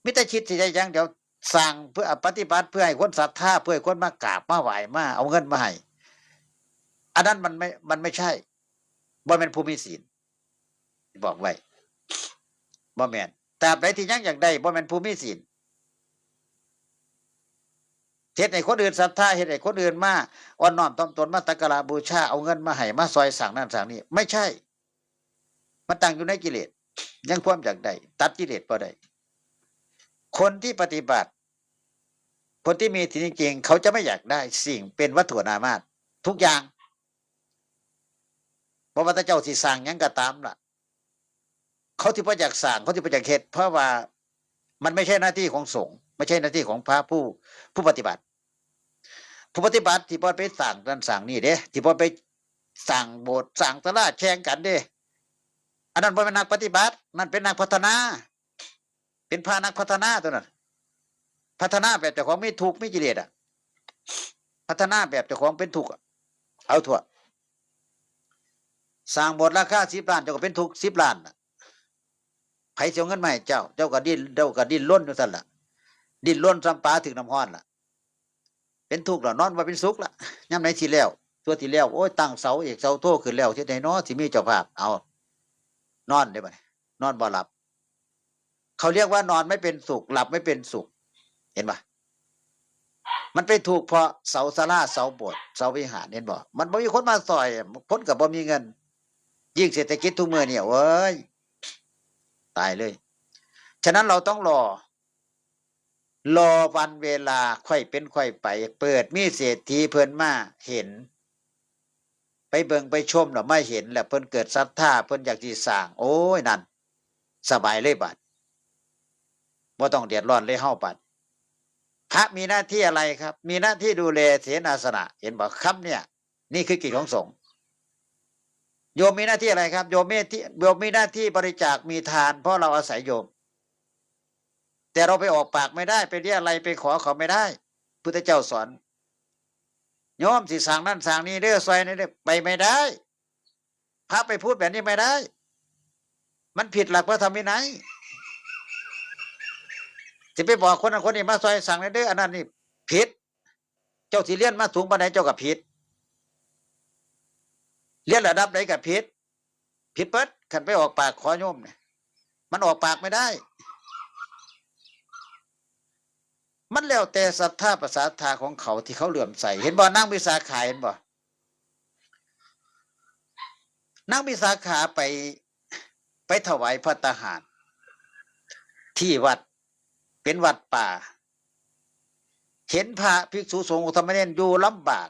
มิแต่คิดสิได้อย่างเดียวสร้างเพื่อปฏิบัติเพื่อให้คนศรัทธาเพื่อให้คนมากราบมาไหว้มาเอาเงินมาให้อันนั้นมันไม่ใช่บ่แม่นภูมิศีลบอกไว้บ่แม่นตราบใดที่ยังอยากได้บ่แม่นภูมิศีลเฮ็ดให้คนอื่นศรัทธาเฮ็ดให้คนอื่นมาอ่อนน้อมถ่อมตนมาสักการะบูชาเอาเงินมาให้มาซอยสั่งนั่นสั่งนี่ไม่ใช่มันตั้งอยู่ในกิเลสยังความอยากได้ตัดกิเลสบ่ได้คนที่ปฏิบัติคนที่มีศีลจริงเขาจะไม่อยากได้สิ่งเป็นวัตถุนามธทุกอย่างเพราะว่าถ้าเจ้าสิสร้างหยังก็ตามล่ะเขาที่บ่อยากสร้างเขาที่บ่อยากเฮ็ดเพราะว่ามันไม่ใช่หน้าที่ของสงฆ์ไม่ใช่หน้าที่ของพระผู้ปฏิบัติผู้ปฏิบัติที่บ่ไปสร้างนั่นสร้างนี่เด้ที่บ่ไปสร้างโบสถ์สร้างศาลาแข่งกันเด้อันนั้นบ่เป็นนักปฏิบัตินั่นเป็นนักพัฒนา เป็นพระนักพัฒนาตัวนั้นพัฒนาแบบเจ้าของไม่ถูกไม่กิเลสพัฒนาแบบเจ้าของเป็นทุกข์เอาถั่วสร้างบทราคา10 ล้านเจ้าก็เป็นทุกข์10 ล้านไผเสียเงินมาให้เจ้าก็ดิ้นรนอยู่ซั่นล่ะดิ้นรนซ้ำปลาถึงน้ำร้อนล่ะเป็นทุกข์แล้วนอนว่าเป็นสุขล่ะยามไหนสิแล้วตัวที่แล้วโอ้ยตั้งเสาเอกเสาโทขึ้นแล้วเฮ็ดให้น้อสิมีเจ้าภาพเอานอนได้บัดนี้นอนบ่หลับเขาเรียกว่านอนไม่เป็นสุขหลับไม่เป็นสุขเห็นป่ะมันไปถูกเพราะเสาศาลาเสาโบสถ์เสาวิหารเห็นบ่มันบ่มีคนมาซอยคนก็บ่มีเงินยิ่งเศรษฐกิจทุกมื้อเนี่ยเว้ยตายเลยฉะนั้นเราต้องรอวันเวลาค่อยเป็นค่อยไปเปิดมีเศรษฐีเพิ่นมาเห็นไปเบิ่งไปชมแล้วไม่เห็นแล้วเพิ่นเกิดศรัทธาเพิ่นอยากสิสร้างโอ้ยนั่นสบายเลยบัดบ่ต้องเดือดร้อนเลยเฮาบัดพระมีหน้าที่อะไรครับมีหน้าที่ดูแลเสนาสนะเห็นบ่คำเนี่ยนี่คือกิจของสงฆ์โยมมีหน้าที่อะไรครับโยมมีหน้าที่บริจาคมีทานเพราะเราอาศัยโยมแต่เราไปออกปากไม่ได้ไปเรียอะไรไปขอเขาไม่ได้พุทธเจ้าสอนโยมสิสั่งนั่นสั่งนี้เด้อซอยนี่เด้อไปไม่ได้พระไปพูดแบบนี้ไม่ได้มันผิดหลักพระธรรมวินัยสิไปบอกคนนั้นคนนี้มาซอยสั่งนี่เด้ออันนั้นนี่ผิดเจ้าสิเรียนมาสูงปานใดเจ้าก็ผิดเรียนระดับไหนก็ผิดเปิดคันไปออกปากขอโยมเนี่ยมันออกปากไม่ได้มันแล้วแต่ศรัทธาประสาทาของเขาที่เขาเหลื่อมใสเห็นบ่นางวิสาขาเห็นบ่นางวิสาขาไปถวายภัตตาหารที่วัดเป็นวัดป่าเห็นพระภิกษุสงฆ์ธรรมเนียนอยู่ลำบาก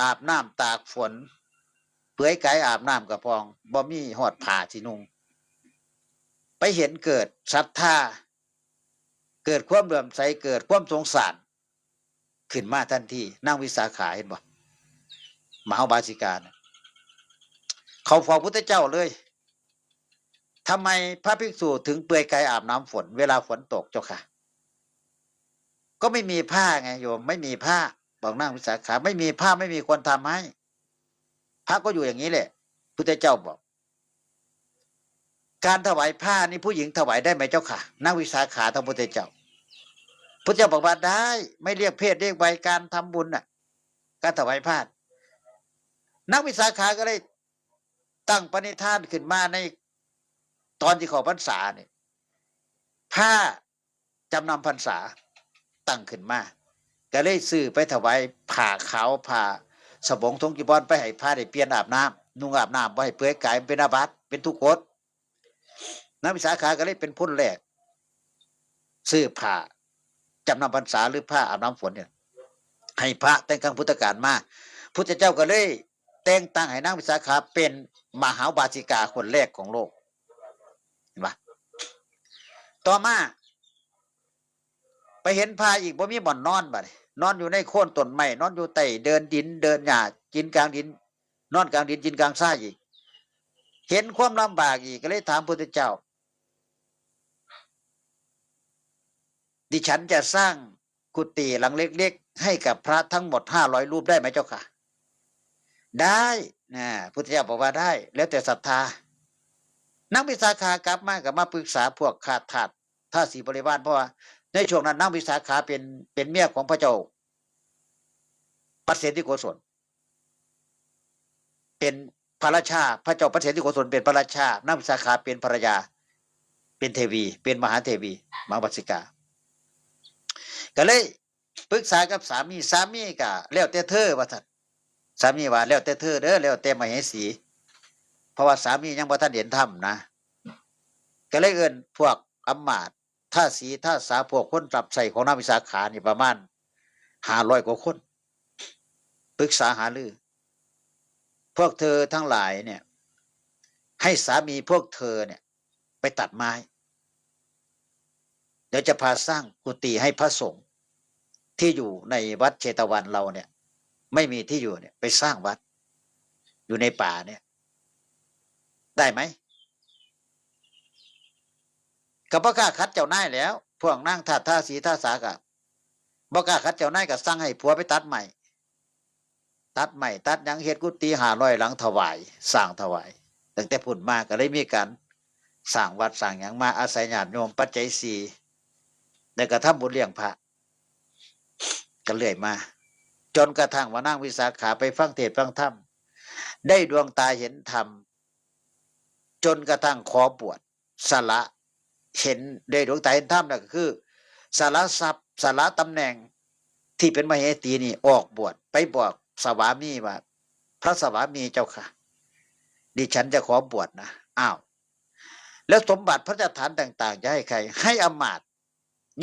อาบน้ำตากฝนเปื่อยกายอาบน้ำกับพองบ่มีหอดผ้าที่นุ่งไปเห็นเกิดศรัทธาเกิดความเลื่อมใสเกิดความสงสารขึ้นมาทันทีนางวิสาขาเห็นบ่มหาบาสิกาเขาฟ้องพุทธเจ้าเลยทำไมพระภิกษุถึงเปื่อยกายอาบน้ำฝนเวลาฝนตกเจ้าค่ะก็ไม่มีผ้าไงโยมไม่มีผ้าบอกนางวิสาขาไม่มีผ้าไม่มีคนทำให้พระก็อยู่อย่างนี้แหละพุทธเจ้าบอกการถวายผ้านี่ผู้หญิงถวายได้ไหมเจ้าค่ะนางวิสาขาท่านพุทธเจ้าพุทธเจ้าบอกว่าได้ไม่เรียกเพศเรียกวัยการทำบุญน่ะการถวายผ้านางวิสาขาก็เลยตั้งปณิธานขึ้นมาในตอนที่ขอพรรษาเนี่ยผ้าจำนำพรรษาตั้งขึ้นมาก็เลยซื้อไปถวายผ้าขาวผ้าสบงทงจีบอนไปให้ผ้าได้เปลี่ยนอาบน้ำนุ่งอาบน้ำไว้ให้เปื่อยกายเป็นอาบัติเป็นทุกข์กฎนางวิสาขาก็เลยเป็นผู้แรกซื้อผ้าจำนำพรรษาหรือผ้าอาบน้ำฝนเนี่ยให้พระแต่งตั้งพุทธกาลมาพุทธเจ้าก็เลยแต่งตั้งให้นางวิสาขาเป็นมหาบาสิกาคนแรกของโลกเห็นปะต่อมาไปเห็นพาอีกบ่มีบ่อนนอนบัดนอนอยู่ในโค่นต้นไม้นอนอยู่ใต้เดินดินเดินหญ้ากินกลางดินนอนกลางดินกินกลางทรายอีกเห็นความลำบากอีกก็เลยถามพุทธเจ้าดิฉันจะสร้างกุฏิหลังเล็กๆให้กับพระทั้งหมด500 รูปได้ไหมเจ้าค่ะได้นะพุทธเจ้าบอกว่าได้แล้วแต่ศรัทธานางวิสาขากลับมาปรึกษาพวกขาดทาสท่าสีบริวารเพราะว่าในช่วงนั้นนางวิสาขาเป็นเมียของพระเจ้าปัสเสนทิโกศลเป็นพระราชาพระเจ้าปัสเสนทิโกศลเป็นพระราชานางวิสาขาเป็นภรรยาเป็นเทวีเป็นมหาเทวีมหาบาสิกาก็เลยปรึกษากับสามีก็แล้วแต่เธอว่าท่านสามีว่าแล้วแต่เธอเด้อแล้วแต่มเหสีเพราะว่าสามียังบ่ทันเห็นธรรมนะก็เลยเอิ้นพวกอำมาตย์ท่าสีท่าสาพวกคนรับใส่ของนางวิสาขานี่ประมาณ500 กว่าคนปรึกษาหารือพวกเธอทั้งหลายเนี่ยให้สามีพวกเธอเนี่ยไปตัดไม้เดี๋ยวจะพาสร้างกุฏิให้พระสงฆ์ที่อยู่ในวัดเชตวันเราเนี่ยไม่มีที่อยู่เนี่ยไปสร้างวัดอยู่ในป่าเนี่ยได้ไหม ก็บ่กล้าขัดเจ้านายแล้วพวกนางทาสท่าสีท่าสาก็บ่กล้าขัดเจ้านายก็สั่งให้ผัวไปตัดไม้ตัดหยังเฮ็ดกุฏิ500หลังถวายสร้างถวายตั้งแต่พุ่นมาก็เลยมีการสร้างวัดสร้างหยังมาอาศัยญาติโยมปัจจัย4แล้วก็ทำบุญเลี้ยงพระก็เรื่อยมาจนกระทั่งว่านางวิสาขาไปฟังเทศน์ฟังธรรมได้ดวงตาเห็นธรรมจนกระทั่งขอบวชสละเห็นได้ดวงตาเห็นธรรมนั่นก็คือสละทรัพย์สละตำแหน่งที่เป็นมเหสีนี่ออกบวชไปบอกสวามีว่าพระสวามีเจ้าค่ะดิฉันจะขอบวชนะอ้าวแล้วสมบัติพระราชทานต่างๆจะให้ใครให้อำมาตย์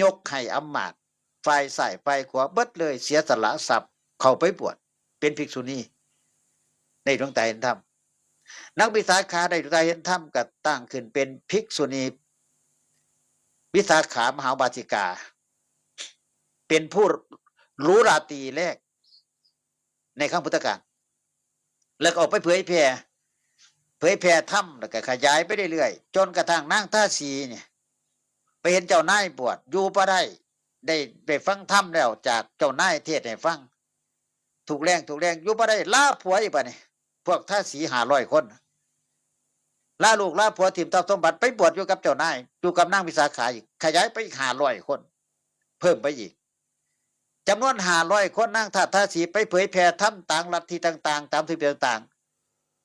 ยกให้อำมาตย์ฝ่ายซ้ายฝ่ายขวาเบิดเลยเสียสละทรัพย์เข้าไปบวชเป็นภิกษุณีในดวงตาเห็นธรรมนักวิสาขาได้ดวงตาเห็นธรรมก็ตั้งขึ้นเป็นภิกษุณีวิสาขามหาบาสิกาเป็นผู้รู้ราตรีแรกในครั้งพุทธกาลแล้วก็ออกไปเผยแผ่ธรรมแล้วก็ขยายไปเรื่อยๆจนกระทั่งนางท่าสีเนี่ยไปเห็นเจ้านายบวชอยู่บ่ได้ไปฟังธรรมแล้วจากเจ้านายเทศน์ให้ฟังถูกแรงอยู่บ่ได้ลาผัวอีกบัดนี้พวกท่าสี500คนลาลูกลาผัวถิ่มทรัพย์สมบัติไปบวชอยู่กับเจ้านายอยู่กับนางวิสาขาอีกขยายไปอีก500คนเพิ่มไปอีกจำนวน500คนนางท่าสีไปเผยแผ่ธรรมต่างลัทธิต่างๆตามที่ต่าง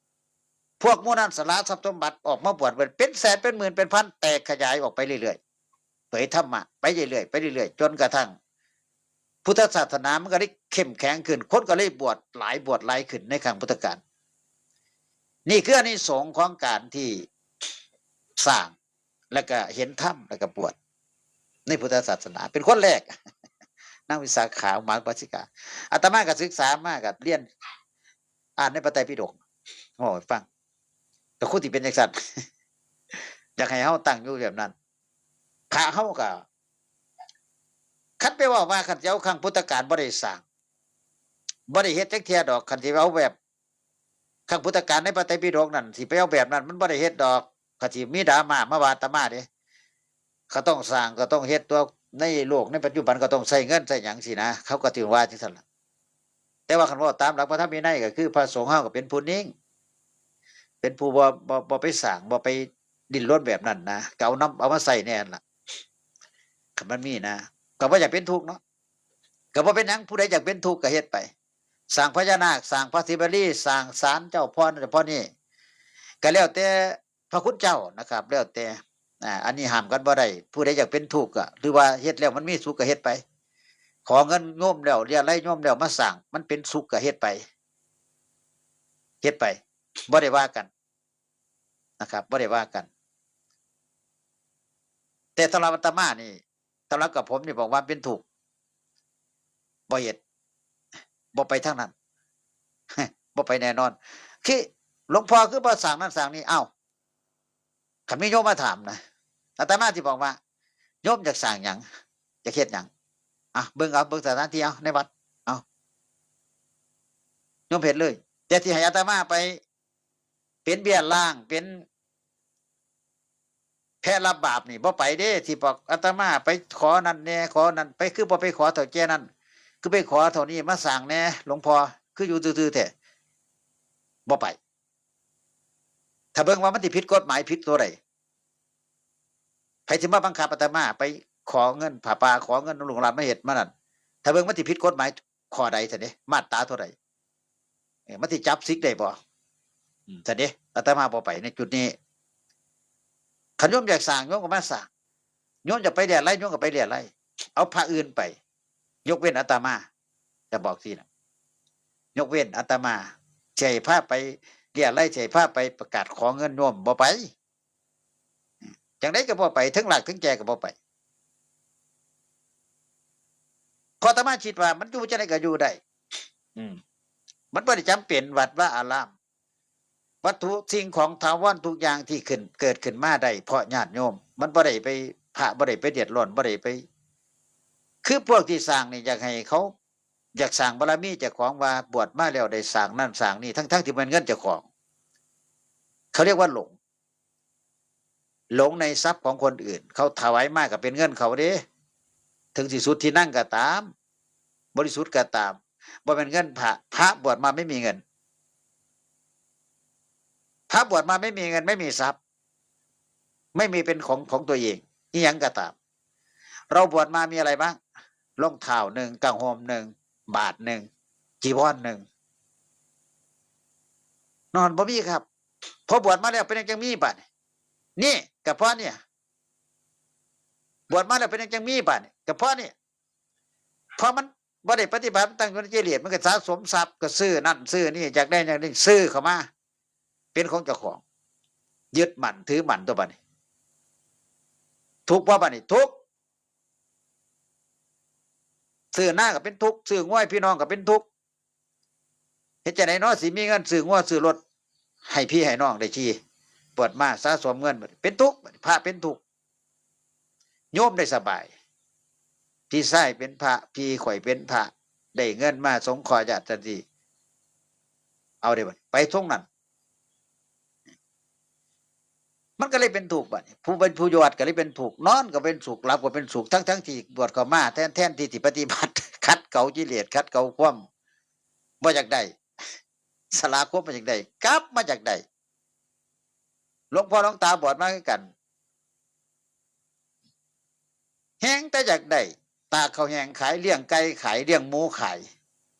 ๆพวกหมู่นั้นสละทรัพย์สมบัติออกมาบวชเป็นแสนเป็นหมื่นเป็นพันแตกขยายออกไปเรื่อยๆเผยธรรมะไปเรื่อยๆจนกระทั่งพุทธศาสนามันก็ได้เข้มแข็งขึ้นคนก็เลยบวชหลายขึ้นในครั้งพุทธกาลนี่คืออานิสงส์ของการที่สร้างแล้วก็เห็นธรรมแล้วก็บวชในพุทธศาสนาเป็นคนแรกนางวิสาขาหมาปัสสิกาอาตมาก็ศึกษามากกับเรียนอ่านในพระไตรปิฎกโอ้ฟังก็คู่ที่เป็นจังซั่นอยากให้เฮาตั้งอยู่แบบนั้นพระเฮาก็คันไปว่าคันสิเอาครั้งพุทธกาลบ่ได้สร้างบ่ได้เฮ็ดจักเที่ยดอกคันสิเอาแบบครั้งพุทธกาลในพระไตรปิฎกนั่นสิไปเอาแบบนั้นมันบ่ได้เฮ็ดดอกก็สิมีดราม่ามาว่าอาตมาเด้เขาต้องสร้างก็ต้องเฮ็ดตัวในโลกในปัจจุบันก็ต้องใช้เงินใช้หยังสินะเขาก็ถือว่าจังซั่นล่ะแต่ว่าคันว่าตามหลักพระธรรมวินัยก็คือพระสงฆ์เฮาก็เป็นผู้นิ่งเป็นผู้บ่ไปสร้างบ่ไปดิ้นรนแบบนั้นนะก็เอามาใช้แน่นล่ะคันมันมีนะก็บ่อยากเป็นทุกข์เนาะก็บ่เป็นหยังผู้ใดอยากเป็นทุกข์ก็เฮ็ดไปสร้างพญานาคสร้างพระศิวลีสร้างศาลเจ้าพ่อนั่นเจ้าพ่อนี่ก็แล้วแต่พระคุณเจ้านะครับแล้วแต่อันนี้ห้ามกันบ่ได้ผู้ใดอยากเป็นทุกข์ก็หรือว่าเฮ็ดแล้วมันมีสุขก็เฮ็ดไปขอเงินโยมแล้วเรียอะไรโยมแล้วมาสร้างมันเป็นสุขก็เฮ็ดไปบ่ได้ว่ากันนะครับบ่ได้ว่ากันแต่สำหรับอาตมานี่สำหรับกับผมนี่บอกว่าเป็นทุกข์บ่เฮ็ดบ่ไปทางนั้น บ่ไปแน่นอนคือหลวงพ่อคือบ่สร้างนั้นสร้างนี้อ้าวคันมีโยมมาถามนะอาตมาสิบอกว่าโยมอยากสร้างหยังอยากเฮ็ดหยังเบิ่งสถานที่เอาในวัดเอาโยมเฮ็ดเลยแต่ที่ให้อาตมาไปเป็นเบี้ยล่างเป็นแพะรับบาปนี่บ่ไปเด้ที่บอกอาตมาไปขอนั่นแน่ขอนั่นไปคือบ่ไปขอเท่าแก่นั่นคือไปขอเท่านี้มาสร้างแน่หลวงพ่อคืออยู่ซื่อๆแท้บ่ไปถ้าเบิ่งว่ามันสิผิดกฎหมายผิดตัวใดไผสิมาบังคับอาตมาไปขอเงินผ้าป่าขอเงินหลวงหลานมาเฮ็ดมานั่นถ้าเบิ่งมันสิผิดกฎหมายข้อใดซั่นเด้มาตราเท่าใดมันสิจับศึกได้บ่ซั่นเด้อาตมาบ่ไปในจุดนี้คันโยมอยากสร้างโยมก็มาสร้างโยมจะไปเรียนไรโยมก็ไปเรียนไรเอาพระอื่นไปยกเว้นอาตมาจะบอกสินะยกเว้นอาตมาใช้พาไปเรียนไรใช้พาไปประกาศขอเงินโยมบ่ไปจังได๋ก็บ่ไปถึงหลักถึงแก่ก็บ่ไปขออาตมาคิดว่ามันอยู่จังได๋ก็อยู่ได้มันบ่ได้จำเป็นวัดว่าอารามวัตถุสิ่งของถาวรทุกอย่างที่เกิดขึ้นมาได้เพราะญาติโยมมันบ่ได้ไปพระบ่ได้ไปเดือดร้อนบ่ได้ไปคือพวกที่สร้างนี่อยากให้เขาอยากสร้างบารมีเจ้าของว่าบวชมาแล้วได้สร้างนั่นสร้างนี่ทั้งที่มันเงินเจ้าของเขาเรียกว่าหลง หลงในทรัพย์ของคนอื่นเขาถวายมากกับเป็นเงินเขาเด้ถึงที่สุดที่นั่งก็ตามบริสุทธิ์ก็ตามบ่เป็นเงินพระบวชมาไม่มีเงินพระบวชมาไม่มีเงินไม่มีทรัพย์ไม่มีเป็นของตัวเองนี่ยังก็ตามเราบวชมามีอะไรบ้างรองเท้าหนึ่งกางห่มหนึ่งบาทหนึ่งจีวรหนึ่งนอนบ่มีครับพอบวชมาแล้วเป็นจังมีบาทนี่กับพ่อเนี่ยบวชมาแล้วเป็นจังมีบาทกับพ่อเนี่ยพอมันบ่ได้ปฏิบัติตั้งอยู่ในกิเลสมันก็สะสมทรัพย์ก็ซื้อนั่นซื้อนี่จากได้อย่างนี้ซื้อเข้ามาเป็นของเจ้าของยึดมั่นถือมั่นตัวบัดนี้ทุกข์ว่าบัดนี้ทุกข์ซื้อหน้าก็เป็นทุกข์ซื้อง่วยพี่น้องก็เป็นทุกข์เฮ็ดจังได๋เนาะสิมีเงินซื้อง่วซื้อรถให้พี่ให้น้องได้ขี่ปวดมาสะสมเงินเป็นทุกข์พระเป็นทุกข์โยมได้สบายพี่ชายเป็นพระพี่ข่อยเป็นพระได้เงินมาสงเคราะห์ญาติทันทีเอาได้บ่ไปตรงนั้นมันก็เลยเป็นถูกบัดนี้ผู้เป็นผู้ยอดก็เลยเป็นถูกนอนก็เป็นสุขหลับก็เป็นสุขทั้งที่บวชเข้ามาแทนที่ปฏิบัติขัดเกลากิเลสขัดเกลาความบ่อยากได้สละความบ่อยากได้กลับมาจากใดหลวงพ่อหลวงตาบวชมาคือกันแห้งแต่อยากได้ตาเขาแห้งขายเลี้ยงไก่ขายเลี้ยงหมูขาย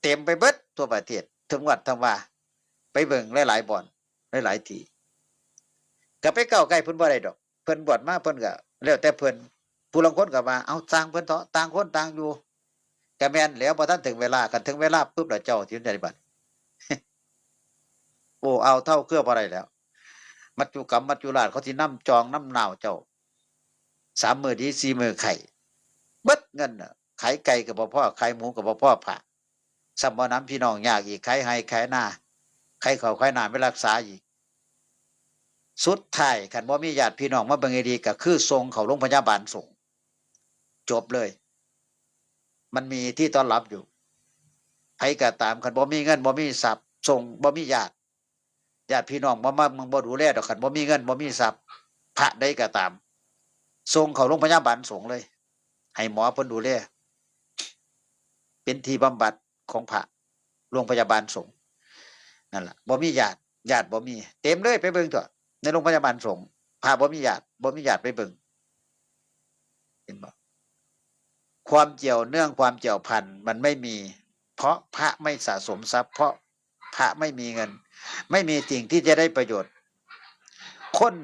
เต็มไปเบิดทั่วประเทศถึงวัดทั้งว่าไปเบิ่งหลายๆบ่อนหลายๆที่ก็ไปเก้าใกล้เพิ่นบ่ได้ดอกเพิ่นบวชมาเพิ่นก็แล้วแต่เพิ่นผู้ลางคนก็ว่าเอาสร้างเพิ่นเถาะต่างคนต่างอยู่ก็แม่นแล้วบ่ทันถึงเวลากันถึงเวลาปุ๊บแล้วเจ้าที่ปฏิบัติ โอ้เอาเท่าเครือบ่ได้แล้วมัจจุกรรมมัจจุราชเขาสินำจองนำหนาวเจ้า3 มื้อดี4 มื้อไข่เบิดเงินน่ะขายไก่ก็บ่พอขายหมูก็บ่พอพระซ้ำบ่นำพี่น้องยากอีกขายไร่ขายนาขายข้าวขายน้ำไปรักษาอีกสุดท้ายคันบ่มีญาติพี่น้องมาเบิ่งให้ดีก็คือส่งเข้าโรงพยาบาลสงฆ์จบเลยมันมีที่ต้อนรับอยู่ไผก็ตามคันบ่มีเงินบ่มีทรัพย์ส่งบ่มีญาติพี่น้องบ่มามึงบ่ดูแลดอกคันบ่มีเงินบ่มีทรัพย์พระใดก็ตามส่งเข้าโรงพยาบาลสงฆ์เลยให้หมอเพิ่นดูแลเป็นที่บำบัดของพระโรงพยาบาลสงฆ์นั่นล่ะบ่มีญาติบ่มีเต็มเลยไปเบิ่งเถอะในโรงพยาบาลสงฆ์พระบ่มีญาติไปเบิ่งเห็นบ่ความเกี่ยวเนื่องความเกี่ยวพันมันไม่มีเพราะพระไม่สะสมทรัพย์เพราะพระไม่มีเงินไม่มีสิ่งที่จะได้ประโยชน์คน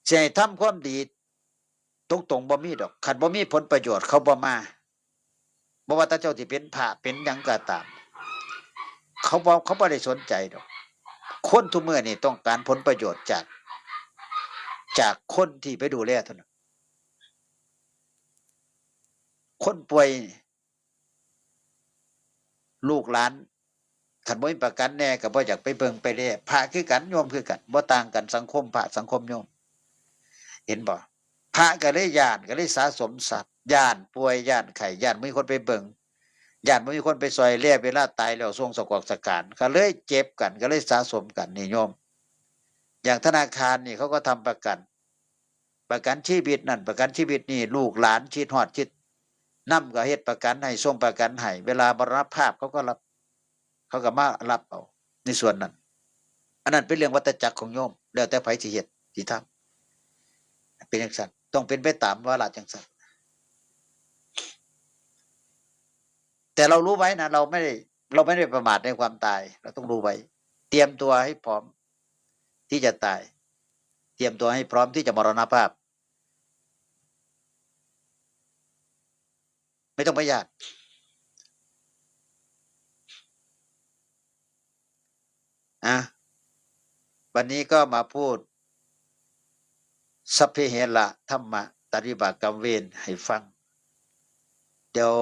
สิให้ทำความดีตรงๆบ่มีดอกคันบ่มีผลประโยชน์เขาบ่มาบ่ว่าแต่เจ้าที่เป็นพระเป็นหยังก็ตามเขาบ่ได้สนใจดอกคนทุกมื้อนี่ต้องการผลประโยชน์จากคนที่ไปดูแลเท่านั้นคนป่วยลูกหลานคันบ่มีประกันแน่ก็บ่อยากไปเบิ่งไปแลพระคือกันโยมคือกันบ่ต่างกันสังคมพระสังคมโยมเห็นบ่พระก็เลยย้านก็เลยสะสมทรัพย์ย้านป่วยย้านไข้ย้านบ่มีคนไปเบิ่งย้านบ่มีคนไปซอยแลเวลาตายแล้วส่งสกอกสการก็เลยเจ็บกันก็เลยสะสมกันนี่โยมอย่างธนาคารนี่เขาก็ทำประกันชีวิตนั่นประกันชีวิตนี่ลูกหลานคิดฮอดคิดนำก็เฮ็ดประกันให้ส่งประกันให้เวลามรณภาพเขาก็รับเขาก็มารับเอาในส่วนนั้นอันนั้นเป็นเรื่องวัฏจักรของโยมแล้วแต่ไผสิเฮ็ดสิทำเป็นจังซั่นต้องเป็นไปตามวาระจังซั่นแต่เรารู้ไว้นะเราไม่ได้ประมาทในความตายเราต้องรู้ไว้เตรียมตัวให้พร้อมที่จะตายเตรียมตัวให้พร้อมที่จะมรณภาพไม่ต้องไปยากวันนี้ก็มาพูดสัพเพเหระธรรมะตริบากรรมเวรให้ฟังเดี๋ยว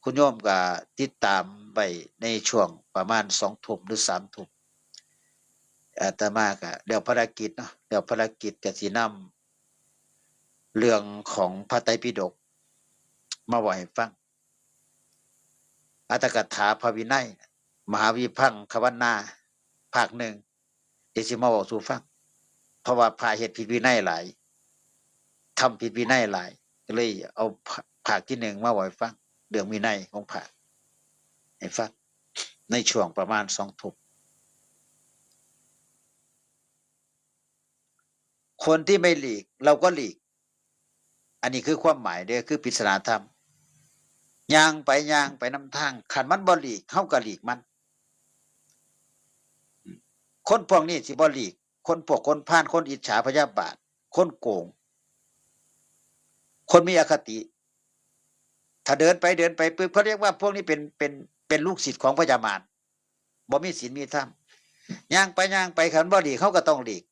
คุณโยมก็ติดตามไปในช่วงประมาณ2 ทุ่มหรือ3 ทุ่มอาตมาก็เดี๋ยวภารกิจเนาะเดี๋ยวภารกิจก็สินำเรื่องของพระไตรปิฎกมาเว้าให้ฟังอรรถกถาพระวินัยมหาวิพังควนาภาค 1 เดี๋ยวสิมาบอกสู่ฟังเพราะว่าพาเหตุผิดวินัยหลายทำผิดวินัยหลายก็เลยเอาภาคที่หนึ่งมาบอกให้ฟังเรื่องวินัยของพระให้ฟังในช่วงประมาณ20:00 คนที่ไม่หลีกเราก็หลีกอันนี้คือความหมายเด้อคือปริศนาธรรมย่างไปนำทางขันมันบ่หลีกเฮาก็หลีกมันคนพวกนี้สิบ่หลีกคนพวกคนพาลคนอิจฉาพยาบาทคนโกงคนมีอคติถ้าเดินไปปึ๊บเขาเรียกว่าพวกนี้เป็นลูกศิษย์ของพญามารบ่มีศีลมีธรรมย่างไปขันบ่หลีกเขาก็ต้องหลีก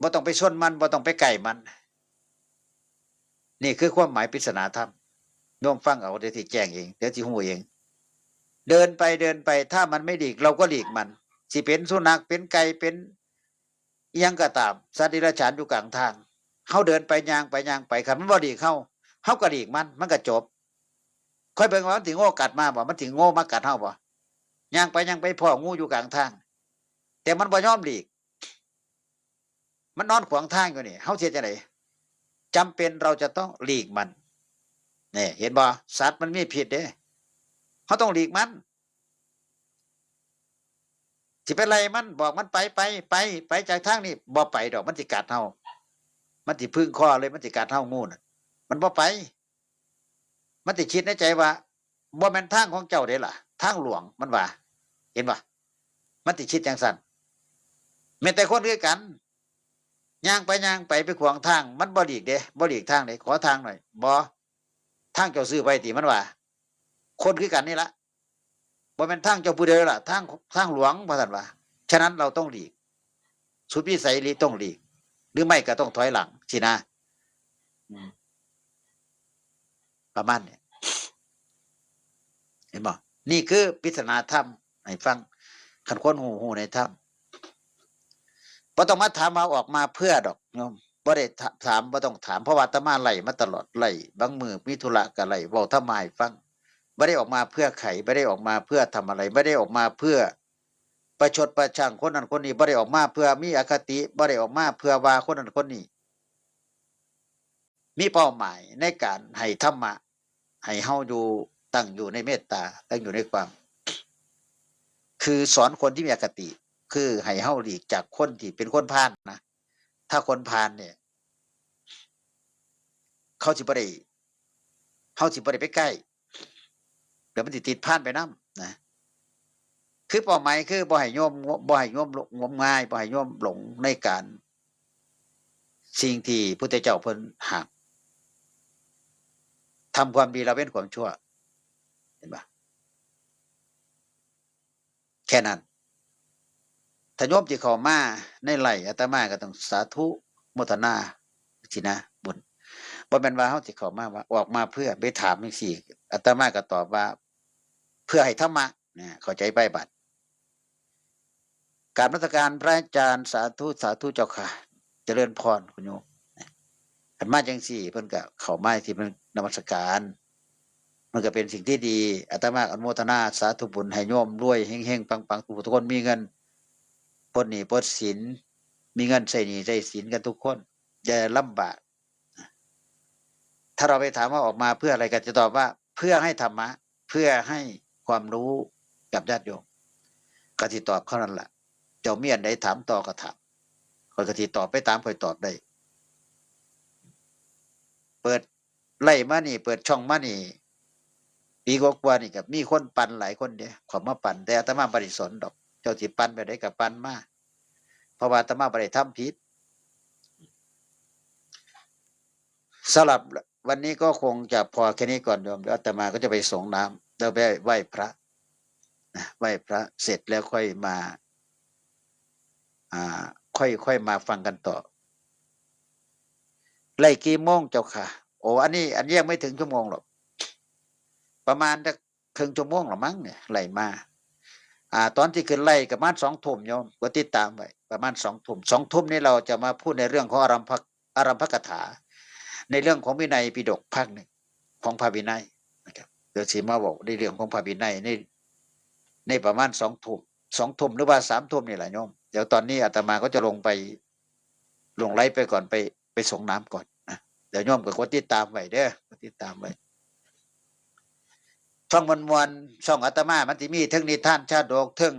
บ่ต้องไปชนมันบ่ต้องไปไก่มันนี่คือความหมายปริศนาธรรมโยมฟังเอาเดี๋ยวสิแจ้งเองเดี๋ยวสิฮู้เองเดินไปถ้ามันไม่หลีกเราก็หลีกมันสิเป็นสุนัขเป็นไก่เป็นอิหยังก็ตามสัตว์เดรัจฉานอยู่กลางทางเฮาเดินไปย่างไปคันมันบ่หลีกเฮาก็หลีกมันก็จบค่อยเบิ่งว่ามันสิโง่กัดมาบ่มันสิโง่มากัดเฮาบ่ย่างไปพ่องูอยู่กลางทางแต่มันบ่ยอมหลีกมันนอนขวางทางอยู่นี่เฮาสิเฮ็ดจังได๋จำเป็นเราจะต้องหลีกมันนี่เห็นบ่สัตว์มันมีพิษเด้เฮาต้องหลีกมันสิไปไล่มันบอกมันไปจากทางนี้บ่ไปดอกมันสิกัดเฮามันสิพึ่งคอเลยมันสิกัดเฮางูน่ะมันบ่ไปมันสิคิดในใจว่าบ่แม่นทางของเจ้าเด้ล่ะทางหลวงมันว่าเห็นบ่มันสิคิดจังซั่นแม้แต่คนคือกันย่างไปขวางทางมันบ่หลีกเด้บ่หลีกทางเด้ขอทางหน่อยบ่ทางเจ้าซื้อไปติมันว่าคนคือกันนี่ล่ะบ่แม่นทางเจ้าผู้เดียวล่ะทางหลวงว่าซั่นว่าฉะนั้นเราต้องหลีกสุดวิสัยหลีต้องหลีกหรือไม่ก็ต้องถอยหลังสินะประมาณนี้เห็นบ่นี่คือปริศนาธรรมให้ฟังคันคนหูในธรรมบ่ต้องมาถามมาออกมาเพื่อดอกโยมบ่ได้ถามบ่ต้องถามเพราะว่าอาตมาไล่มาตลอดไล่บางมื้อมีธุระก็ไล่เว้าธรรมะให้ฟังบ่ได้ออกมาเพื่อไขบ่ได้ออกมาเพื่อทำอะไรบ่ได้ออกมาเพื่อประชดประชังคนนั้นคนนี้บ่ได้ออกมาเพื่อมีอคติบ่ได้ออกมาเพื่อว่าคนนั้นคนนี้มีเป้าหมายในการให้ธรรมะให้เฮาอยู่ตั้งอยู่ในเมตตาตั้งอยู่ในความคือสอนคนที่มีอคติคือให้เฮาหลีกจากคนที่เป็นคนพาลนะถ้าคนพาลเนี่ยเขาสิบ่ได้เฮาสิบ่ได้ไปใกล้เดี๋ยวมันสิติดพาลไปนำนะคือเป้าหมายคือบ่ให้โยมงมงายบ่ให้โยมหลงในการสิ่งที่พุทธเจ้าเพิ่นห้ามทำความดีละเว้นความชั่วเห็นบ่แค่นั้นถ้าโยมสิเข้ามาในไร่อาตมาก็ต้องสาธุโมทนาสินะบุญบ่แม่นว่าเฮาสิเข้ามาว่าออกมาเพื่อไปถามจังซี่อาตมาก็ตอบว่าเพื่อให้ธรรมะเนี่ยเข้าใจไปบัดกราบนมัสการพระอาจารย์สาธุเจ้าค่ะเจริญพรคุณโยมคันมาจังซี่เพิ่นก็เข้ามาที่มันนมัสการมันก็เป็นสิ่งที่ดีอาตมาอนุโมทนาสาธุบุญให้โยมรวยเฮงๆปังๆทุกคนมีเงินพ้นหนี้พ้นสินมีเงินใช้หนี้ใช้สินกันทุกคนอย่าลำบากถ้าเราไปถามว่าออกมาเพื่ออะไรก็จะตอบว่าเพื่อให้ธรรมะเพื่อให้ความรู้กับญาติโยมก็สิตอบเขานั่นแหละเจ้ามีอันใดถามต่อก็ถามข้อยก็สิตอบไปตามข้อยตอบได้เปิดไล่มานี่เปิดช่องมานี่ปีกว่าๆนี่ก็มีคนปั่นหลายคนเด้เข้ามาปั่นแต่อาตมาบ่ได้สนดอกเจ้าสิปั่นแบบใดก็ปั่นมาเพราะว่าอาตมาบ่ได้ทำผิดสำหรับวันนี้ก็คงจะพอแค่นี้ก่อนโยมเดี๋ยวอาตมาก็จะไปส่งน้ำแล้วไปไหว้พระไหว้พระเสร็จแล้วค่อยมาค่อยมาฟังกันต่อไล่กี่โมงเจ้าค่ะโอ้อันนี้ยังไม่ถึงชั่วโมงหรอกประมาณสักครึ่งชั่วโมงหรอมั้งเนี่ยไล่มาตอนที่ขึ้นไล่กับประมาณ20:00โยมก็ติดตามไว้ประมาณ20:00นี่เราจะมาพูดในเรื่องของอารัมภกถาในเรื่องของวินัยปิฎกภาค 1ของพระวินัยนะครับเดี๋ยวสิมาบอกในเรื่องของพระวินัยในประมาณ20:00 2 ทุ่มหรือว่า3 ทุ่มนี่แหละโยมเดี๋ยวตอนนี้อาตมาก็จะลงไลฟ์ไปก่อนไปส่งน้ำก่อนนะเดี๋ยวโยมก็กดติดตามไว้เด้อกดติดตามไว้ช่องมวลช่องอาตมามันสิมีเทั้งนิทานชาดกเทั้ง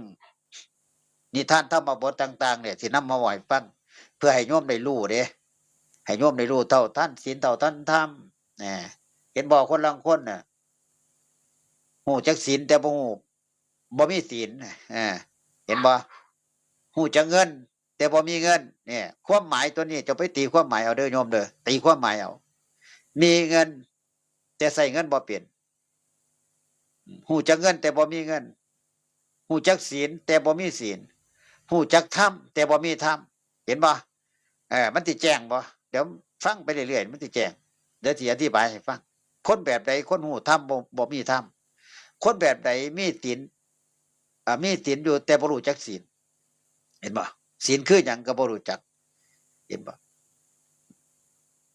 นิทานธรรมบทต่างๆเนี่ยสินำมาไหว้ฟังเพื่อให้โยมได้รู้เด้ให้โยมได้รู้เท่าท่านศีลเท่าท่านธรรมนะเห็นบอกคนลางคนน่ะฮู้จักศีลแต่บ่มีศีลเห็นบ่ฮู้จักเงินแต่บ่มีเงินเนี่ยความหมายตัวนี้จะไปตีความหมายเอาเด้อโยมเด้อตีความหมายเอามีเงินแต่ใส่เงินบ่เป็นฮู้จักเงินแต่บ่มีเงินฮู้จักศีลแต่บ่มีศีลฮู้จักธรรมแต่บ่มีธรรมเห็นบ่มันสิแจ้งบ่เดี๋ยวฟังไปเรื่อยๆมันสิแจ้งเดี๋ยวสิอธิบายให้ฟังคนแบบใดคนฮู้ธรรมบ่มีธรรมคนแบบใดมีศีลมีศีลอยู่แต่บ่รู้จักศีลเห็นบ่ศีลคือหยังก็บ่รู้จักเห็นบ่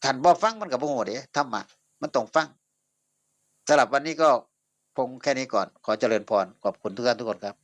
คันบ่ฟังมันก็บ่ฮู้เด้ธรรมะมันต้องฟังสำหรับวันนี้ก็คงแค่นี้ก่อนขอเจริญพรขอบคุณทุกท่านทุกคนครับ